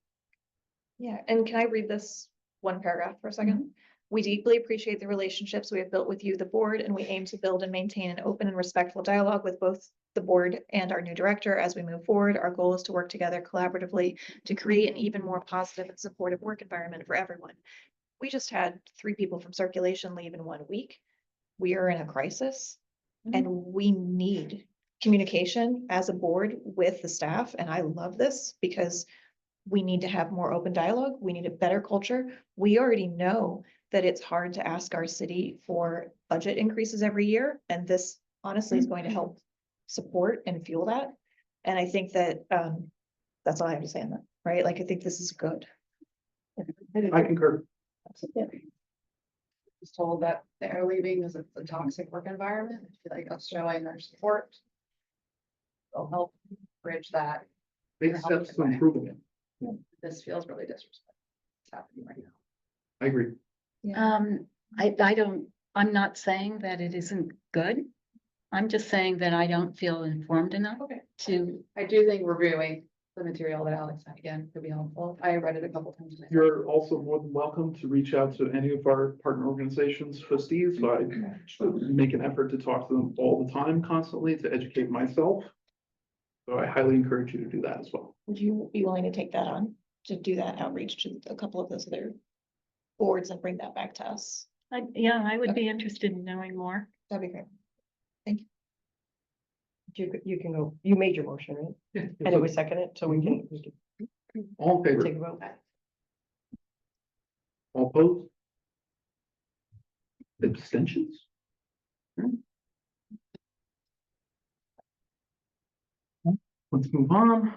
Yeah, and can I read this one paragraph for a second? We deeply appreciate the relationships we have built with you, the board, and we aim to build and maintain an open and respectful dialogue with both the board and our new director as we move forward. Our goal is to work together collaboratively to create an even more positive and supportive work environment for everyone. We just had 3 people from circulation leave in 1 week. We are in a crisis and we need communication as a board with the staff. And I love this because we need to have more open dialogue. We need a better culture. We already know that it's hard to ask our city for budget increases every year. And this honestly is going to help support and fuel that. And I think that that's all I have to say on that, right? Like, I think this is good. I concur. Was told that they're leaving because it's a toxic work environment. I feel like us showing their support will help bridge that. Big steps to improving it. This feels really disrespectful. It's happening right now. I agree. I'm not saying that it isn't good. I'm just saying that I don't feel informed enough Okay. to, I do think reviewing the material that Alex sent again could be helpful. I read it a couple times. myself. You're also more than welcome to reach out to any of our partner organizations, trustees. So I make an effort to talk to them all the time, constantly, to educate myself. So I highly encourage you to do that as well. Would you be willing to take that on, to do that outreach to a couple of those other boards and bring that back to us? I would be interested in knowing more. That'd be great. You can go, you made your motion, right? And it was seconded, so we can All in take favor, a vote. all opposed? Abstentions? Let's move on.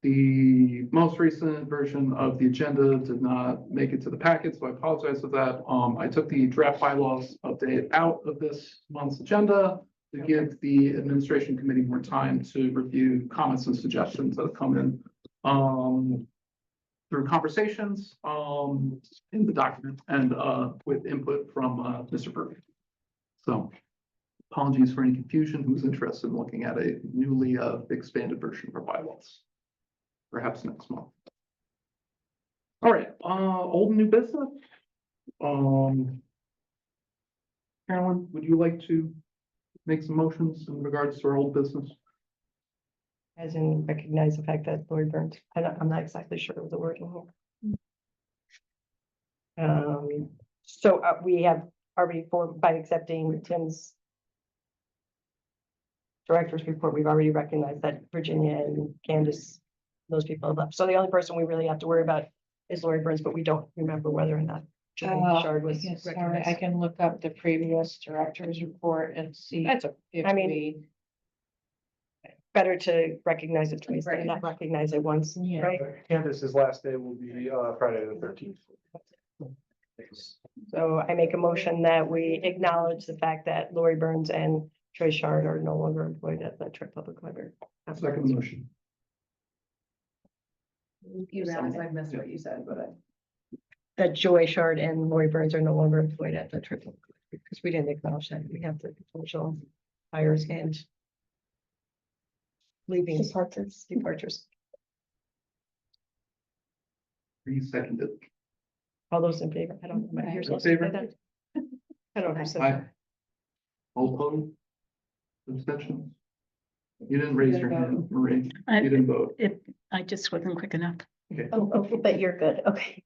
The most recent version of the agenda did not make it to the packet, so I apologize for that. I took the draft bylaws update out of this month's agenda to give the administration committee more time to review comments and suggestions that have come in through conversations in the document and with input from Mr. Burke. So apologies for any confusion. Who's interested in looking at a newly expanded version of our bylaws? Perhaps next month. All right, old and new business. Carolyn, would you like to make some motions in regards to our old business? As in recognize the fact that Lori Burns, I'm not exactly sure of the wording here. So we have already by accepting Tim's director's report, we've already recognized that Virginia and Candace, those people have left. So the only person we really have to worry about is Lori Burns, but we don't remember whether or not Julie Shard was Yes, sorry, I recognized. can look up the previous director's report and see That's okay. if I mean, we. Better to recognize it twice than not recognize it once, Yeah. right? Candace's last day will be Friday the 13th. So I make a motion that we acknowledge the fact that Lori Burns and Troy Shard are no longer employed at the Trip Public Library. Second motion. You realize I missed what you said, but That Joy Shard and Lori Burns are no longer employed at the Trip Public Library, because we didn't acknowledge that. We have the potential hires and leaving departures. Seconded. All those in favor? I don't know. Am I here In supposed to say favor? that? I don't know. who said Aye. that. All opposed? Abstentions? You didn't raise your hand, Marie. I- You didn't vote. I just wasn't quick enough. Okay. Oh, but you're good. Okay.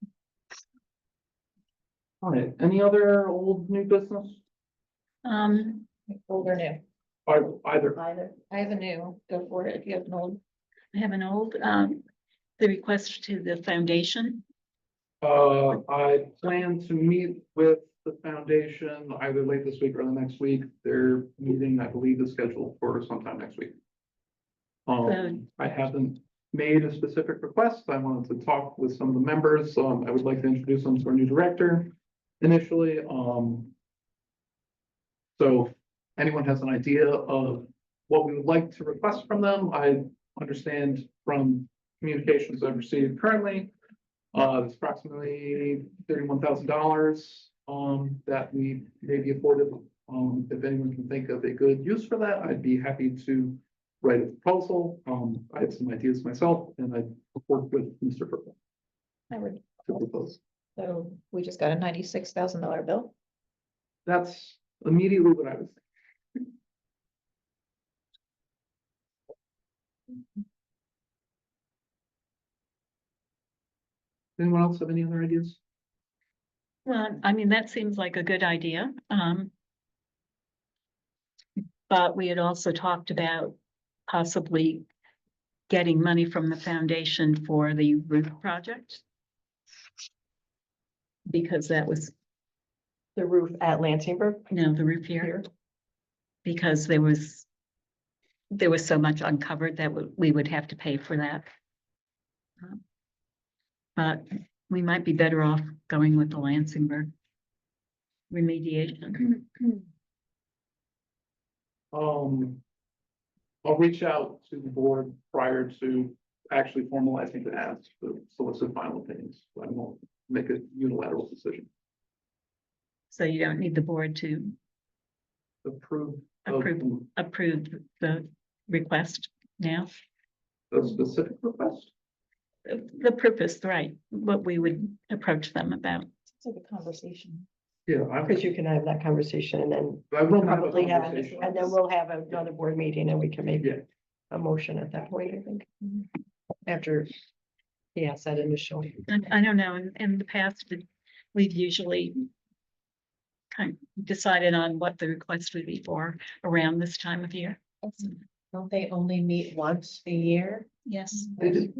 All right. Any other old new business? Old or new? Either. Either. I have a new, go for it if you have an old. I have an old, the request to the foundation. I plan to meet with the foundation either late this week or the next week. Their meeting, I believe, is scheduled for sometime next week. I haven't made a specific request. I wanted to talk with some of the members. I would like to introduce them to our new director initially. So if anyone has an idea of what we would like to request from them, I understand from communications I've received currently, it's approximately $31,000 that we may be afforded. If anyone can think of a good use for that, I'd be happy to write a proposal. I have some ideas myself, and I work with Mr. Purple I would, to propose. so we just got a $96,000 bill. That's immediately what I was thinking. Anyone else have any other ideas? Well, I mean, that seems like a good idea. But we had also talked about possibly getting money from the foundation for the roof project. Because that was, The roof at Lansingburg no, the roof here, here. because there was so much uncovered that we would have to pay for that. But we might be better off going with the Lansingburg remediation. I'll reach out to the board prior to actually formalizing the ask to solicit final opinions. I won't make a unilateral decision. So you don't need the board to Approve approve the request now. the specific request. The purpose, right, what we would approach them about. It's like a conversation. Yeah, Because you can have that conversation and then I will have a probably have, conversation. and then we'll have another board meeting and we can make Yeah. a motion at that point, I think. After he has that initial. I don't know, in the past, we've usually kind of decided on what the request would be for around this time of year. Don't they only meet once a year? Yes. They did.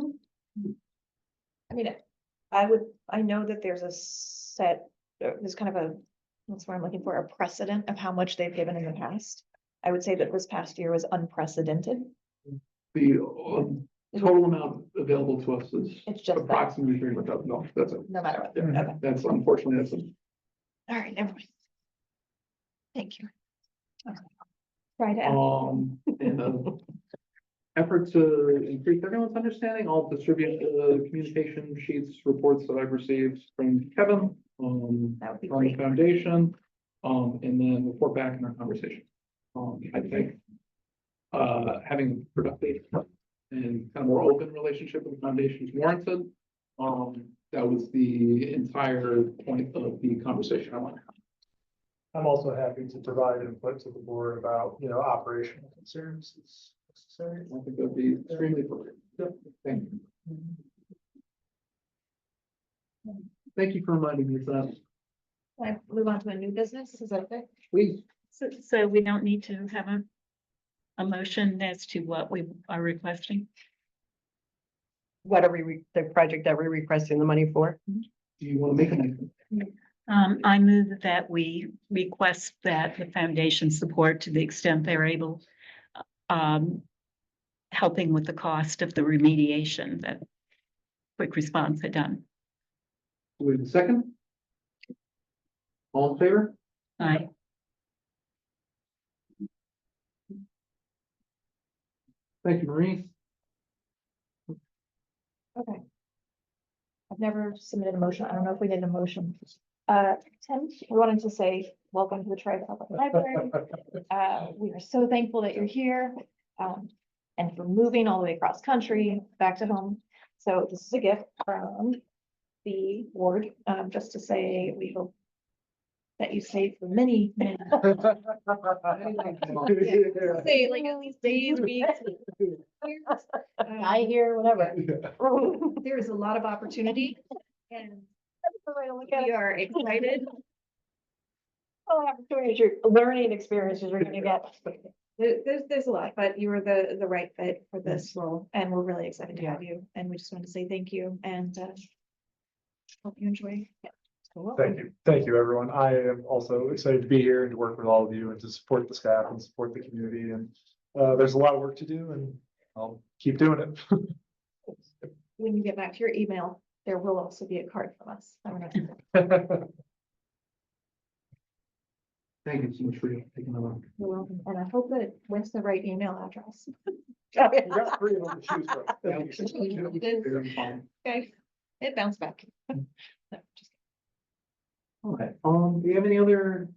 I mean, I know that there's a set, there's kind of a, that's what I'm looking for, a precedent of how much they've given in the past. I would say that this past year was unprecedented. The total amount available to us is It's just that, approximately $300,000. That's it. no matter what. Yeah, Okay, that's unfortunately, that's it. all right, never mind. Thank you. Try to. In an effort to increase everyone's understanding, I'll distribute the communication sheets, reports that I've received from Kevin, That would be on the great. foundation, and then report back in our conversation. I think, having a productive and kind of more open relationship with the foundation is warranted. That was the entire point of the conversation I wanted to have. I'm also happy to provide input to the board about, operational concerns as necessary. I think that'd be extremely appropriate. Yep, thank you. Thank you for reminding me of that. Can I move on to a new business? Is that okay? Please. So we don't need to have a motion as to what we are requesting. What are the project that we're requesting the money for? Do you want to make anything? I move that we request that the foundation support to the extent they're able, helping with the cost of the remediation that Quick Response had done. Do we have a second? All in favor? Aye. Thank you, Marie. Okay. I've never submitted a motion. I don't know if we did a motion. Tim, we wanted to say, welcome to the Tri-Public Library. We are so thankful that you're here, and for moving all the way across country, back to home. So this is a gift from the board, just to say, we hope that you stay for many, many. Say like at least days, weeks. years. I hear whatever. There is a lot of opportunity and we are excited. All opportunities, your learning experiences you're gonna get. There's a lot, but you were the right fit for this role and we're really excited to have you. And we just want to say thank you and hope you enjoy. Thank you, everyone. I am also excited to be here and to work with all of you and to support the staff and support the community. And there's a lot of work to do, and I'll keep doing it. When you get back to your email, there will also be a card from us. I don't know. Thank you so much for taking that on. You're welcome. And I hope that it went to the right email address. You got 3 of them to choose from. Very fine. Okay, it bounced back. No, just Okay, do you have any other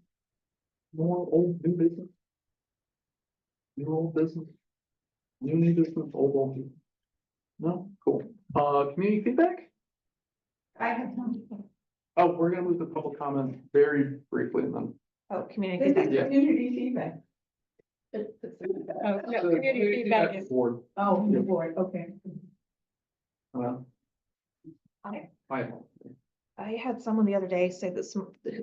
more old new business? New old business? New business, old business? No, cool. Community feedback? I have some. Oh, we're gonna move to public comment very briefly and then. Oh, community feedback. Yeah. Community feedback. Oh, no, community feedback is. Board. Oh, Yeah. the board, okay. I had someone the other day say that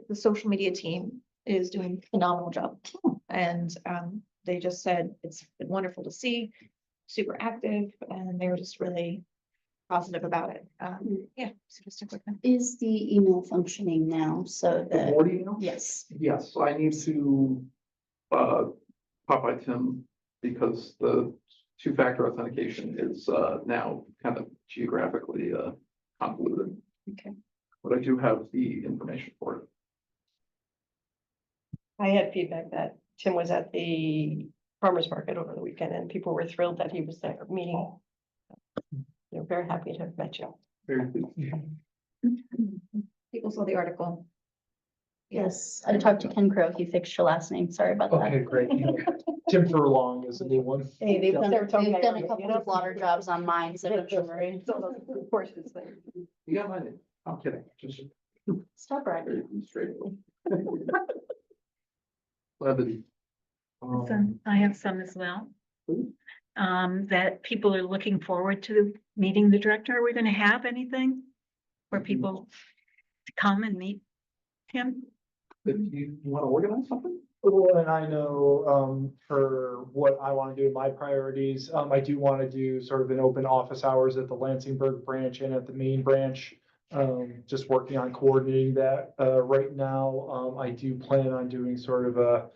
the social media team is doing a phenomenal job. And they just said it's been wonderful to see, super active, and they were just really positive about it. Yeah, so just a quick one. Is the email functioning now so The that, board email? yes, Yes, I need to, pop by Tim because the 2-factor authentication is, now kind of geographically, convoluted. Okay. But I do have the information for it. I had feedback that Tim was at the farmer's market over the weekend and people were thrilled that he was there meeting. They're very happy to have met you. Very pleased. People saw the article. yes, I talked to Ken Crow, he fixed your last name, sorry about Okay, that. great. Tim Furlong is a new one. Hey, they've done, They're totally they've done right, a you couple know? of water jobs on mine, so don't you worry. Of course, it's there. You got my name. I'm kidding. Just Stop bragging. very straight. Levity. Some, I have some as well. Please. That people are looking forward to meeting the director. Are we gonna have anything for people to come and meet him? If you want to organize something? Well, and I know, for what I want to do, my priorities, I do want to do sort of an open office hours at the Lansingburg branch and at the main branch. Just working on coordinating that. Right now, I do plan on doing sort of a,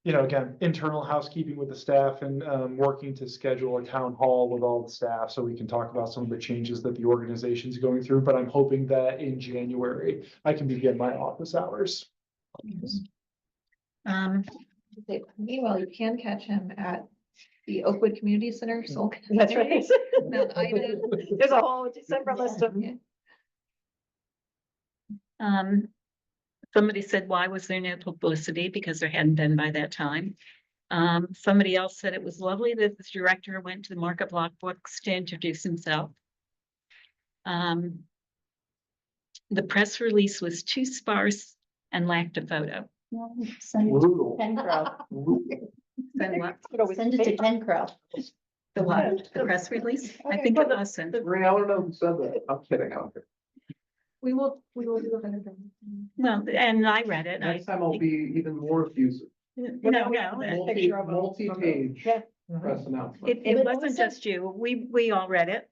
again, internal housekeeping with the staff and, working to schedule a town hall with all the staff so we can talk about some of the changes that the organization's going through. But I'm hoping that in January, I can begin my office hours. Meanwhile, you can catch him at the Oakwood Community Center. Soul That's right. Mount Ida. There's a whole December list of. Somebody said, why was there no publicity? Because there hadn't been by that time. Somebody else said it was lovely that the director went to the Market Block Books to introduce himself. The press release was too sparse and lacked a photo. Well, send it to Brutal. Ken Crow. Send what? Send it to Ken Crow. The what? The press release? I think it was sent. Ray, I don't know who said that. I'm kidding. I'm kidding. We will do a better job. Well, and I read it. Next time I'll be even more effusive. No. Multi-page Yeah. press announcement. It But wasn't also- just you. We all read it.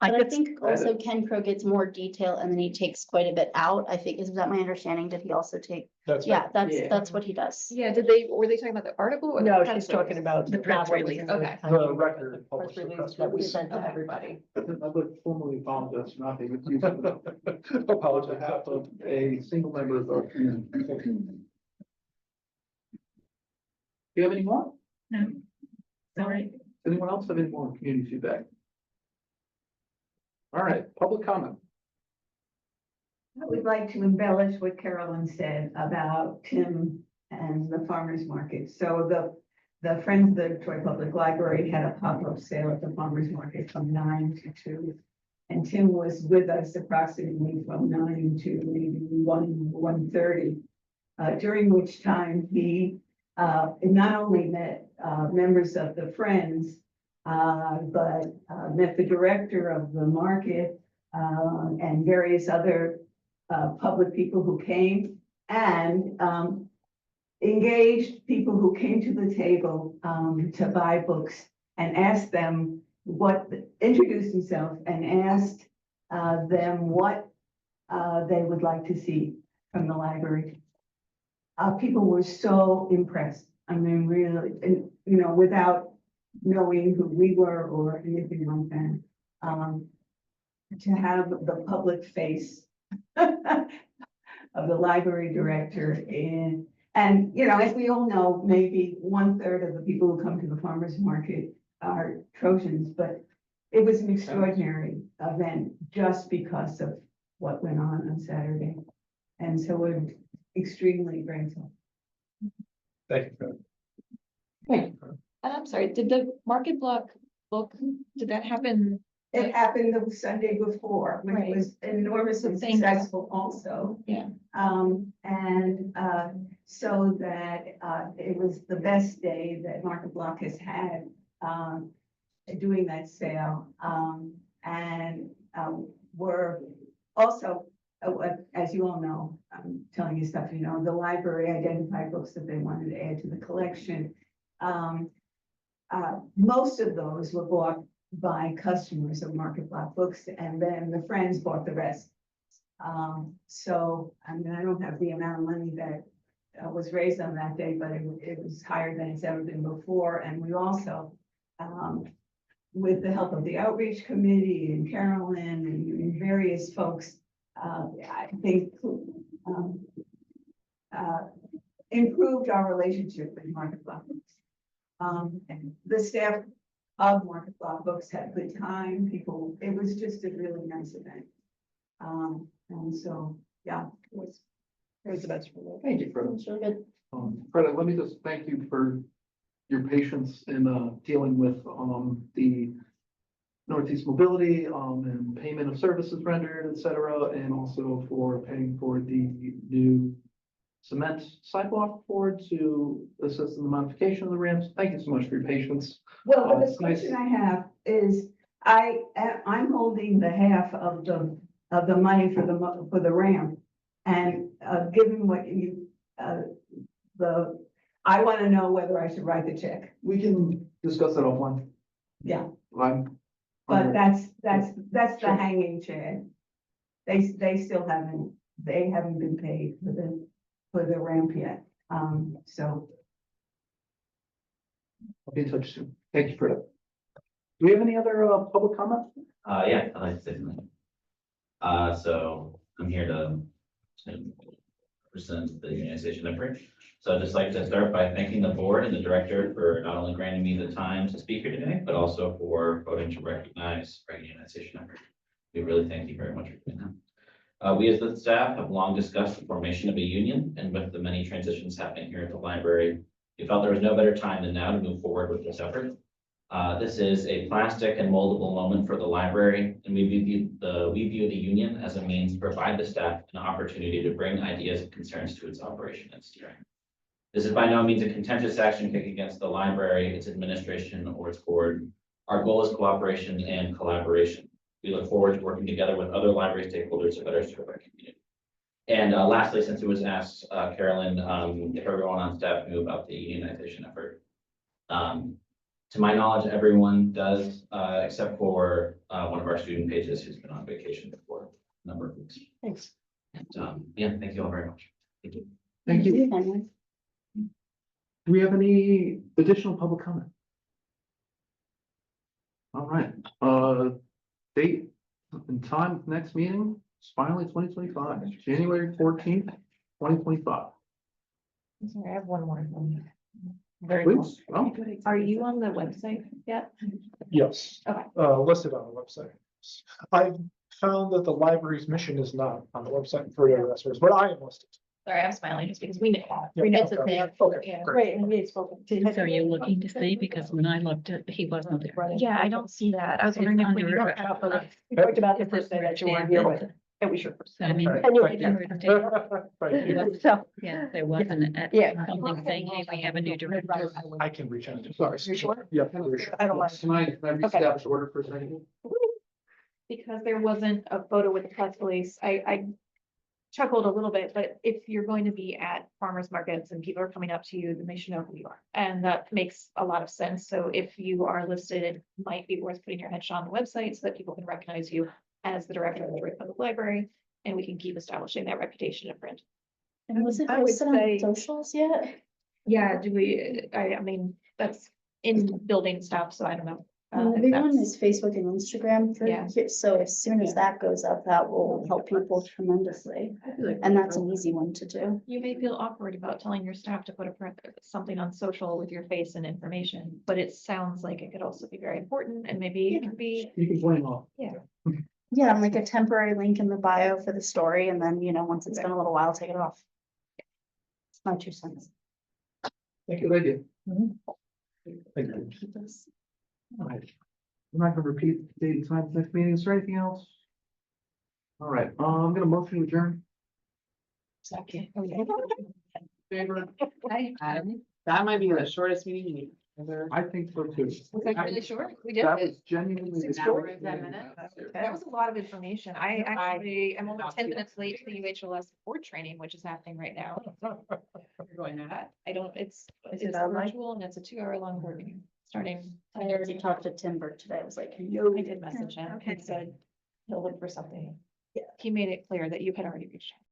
I But I could, think also Ken Crow gets more detail and then he takes quite a bit out. I think, is that my understanding? Did he also take? That's Yeah, Yeah. that's what he does. Yeah, were they talking about the article? Or the No, press she's talking release? about. The press not what was release. in Okay. the record. Press published, the release press that we release. sent to Okay. everybody. I would formally apologize for not being effusive enough. On behalf of a single member of our community. Do you have any more? no. Sorry. Does anyone else have any more community feedback? All right, public comment. I would like to embellish what Carolyn said about Tim and the farmer's market. So the Friends of the Troy Public Library had a pop-up sale at the farmer's market from 9 to 2. And Tim was with us approximately from 9 to maybe 1:30. During which time he not only met members of the Friends, but met the director of the market and various other public people who came, and engaged people who came to the table to buy books and asked them introduced himself and asked them what they would like to see from the library. People were so impressed. I mean, really, and, without knowing who we were or anything like that. To have the public face of the library director and, you know, as we all know, maybe 1/3 of the people who come to the farmer's market are Trojans, but it was an extraordinary event just because of what went on Saturday. And so we're extremely grateful. Thank you. Thank you. And I'm sorry, did the Market Block book, did that happen? It happened the Sunday before, which Right. was enormously Thank you. successful also. Yeah. So that, it was the best day that Market Block has had, doing that sale. We're also, as you all know, I'm telling you stuff, you know, the library identified books that they wanted to add to the collection. Most of those were bought by customers of Market Block Books, and then the friends bought the rest. So, I mean, I don't have the amount of money that was raised on that day, but it was higher than it's ever been before. And we also, with the help of the outreach committee and Carolyn and various folks, I think, improved our relationship with Market Block Books. The staff of Market Block Books had a good time. People, it was just a really nice event. And so, yeah, it was the best for me. Thank you, Freda. It's really good. Freda, let me just thank you for your patience in dealing with the Northeast Mobility and payment of services rendered, et cetera, and also for paying for the new cement sidewalk board to assist in the modification of the ramps. Thank you so much for your patience. Well, but It's the nice. question I have is, I'm holding the half of the money for the ramp. And, given what I want to know whether I should write the check. We can discuss that offline. Yeah. Line. But that's the Sure. hanging chad. They still haven't been paid for the ramp yet. So I'll be in touch soon. Thank you, Freda. Do we have any other public comment? Yeah, I'd like to say something. So I'm here to represent the unionization effort. So I'd just like to start by thanking the board and the director for not only granting me the time to speak here today, but also for voting to recognize our unionization effort. We really thank you very much for doing that. We as the staff have long discussed the formation of a union, and with the many transitions happening here at the library, we felt there was no better time than now to move forward with this effort. This is a plastic and moldable moment for the library, and we view the union as a means to provide the staff an opportunity to bring ideas and concerns to its operation and steering. This is by no means a contentious action taken against the library, its administration, or its board. Our goal is cooperation and collaboration. We look forward to working together with other library stakeholders to better serve our community. And lastly, since it was asked, Carolyn, if everyone on staff knew about the unionization effort. To my knowledge, everyone does, except for one of our student pages who's been on vacation for a number of weeks. Thanks. And yeah, thank you all very much. Thank you. Thank you. Henry. Do we have any additional public comment? All right, date and time of next meeting, is finally 2025, January 14th, 2025. Sorry, I have one more. Very Please, oh, Are you on the website yet? Yes. Okay. Listed on the website. I found that the library's mission is not on the website for the rest, but I am listed. Sorry, I'm smiling just because we know. Yeah, We know okay. it's a thing. Okay, Yeah. great. Great, and we had spoken. So are you looking to see? Because when I looked at, he wasn't there. Yeah, I don't see that. I was It's wondering if we under, don't have the. We talked about the first day that you weren't here with, and we should. So I mean, Okay. And you Thank were- Thank you. So. yeah, there wasn't Yeah. something saying, hey, we have a new director. I can reach out. Sorry. You sure? Yeah, for sure. I don't mind. Can I reestablish order for a second? Because there wasn't a photo with the press release, I chuckled a little bit, but if you're going to be at farmers markets and people are coming up to you, then they should know who you are. And that makes a lot of sense. So if you are listed, it might be worth putting your headshot on the website so that people can recognize you as the director of the Troy Public Library, and we can keep establishing that reputation in print. And was it I would posted on say- socials yet? Yeah, do we, I mean, that's in building stuff, so I don't know. And the if big one that's- is Facebook and Instagram for, Yeah. so as soon as that goes up, that will help people tremendously. And that's an easy one to do. You may feel awkward about telling your staff to put something on social with your face and information, but it sounds like it could also be very important and maybe it could be, You can blame off. Yeah, and like a temporary link in the bio for the story, and then, once it's been a little while, take it off. It's my 2 cents. Good idea. Thank you. Keep us- All right. I'm not gonna repeat the date and time of the next meeting. Is there anything else? All right, I'm gonna motion to adjourn. Favor? That might be the shortest meeting ever. I think so too. was that really short? We did. That was genuinely. the 6 hours, shortest 10 meeting. minutes. That was a lot of information. I'm only 10 minutes late to the UHLS board training, which is happening right now. You're going to that. I don't, it's online? virtual and it's a 2-hour-long board meeting, starting. I already talked to Tim Burke today. I was like, I did message him. Okay. He said he'll look for something. Yeah. He made it clear that you had already reached out.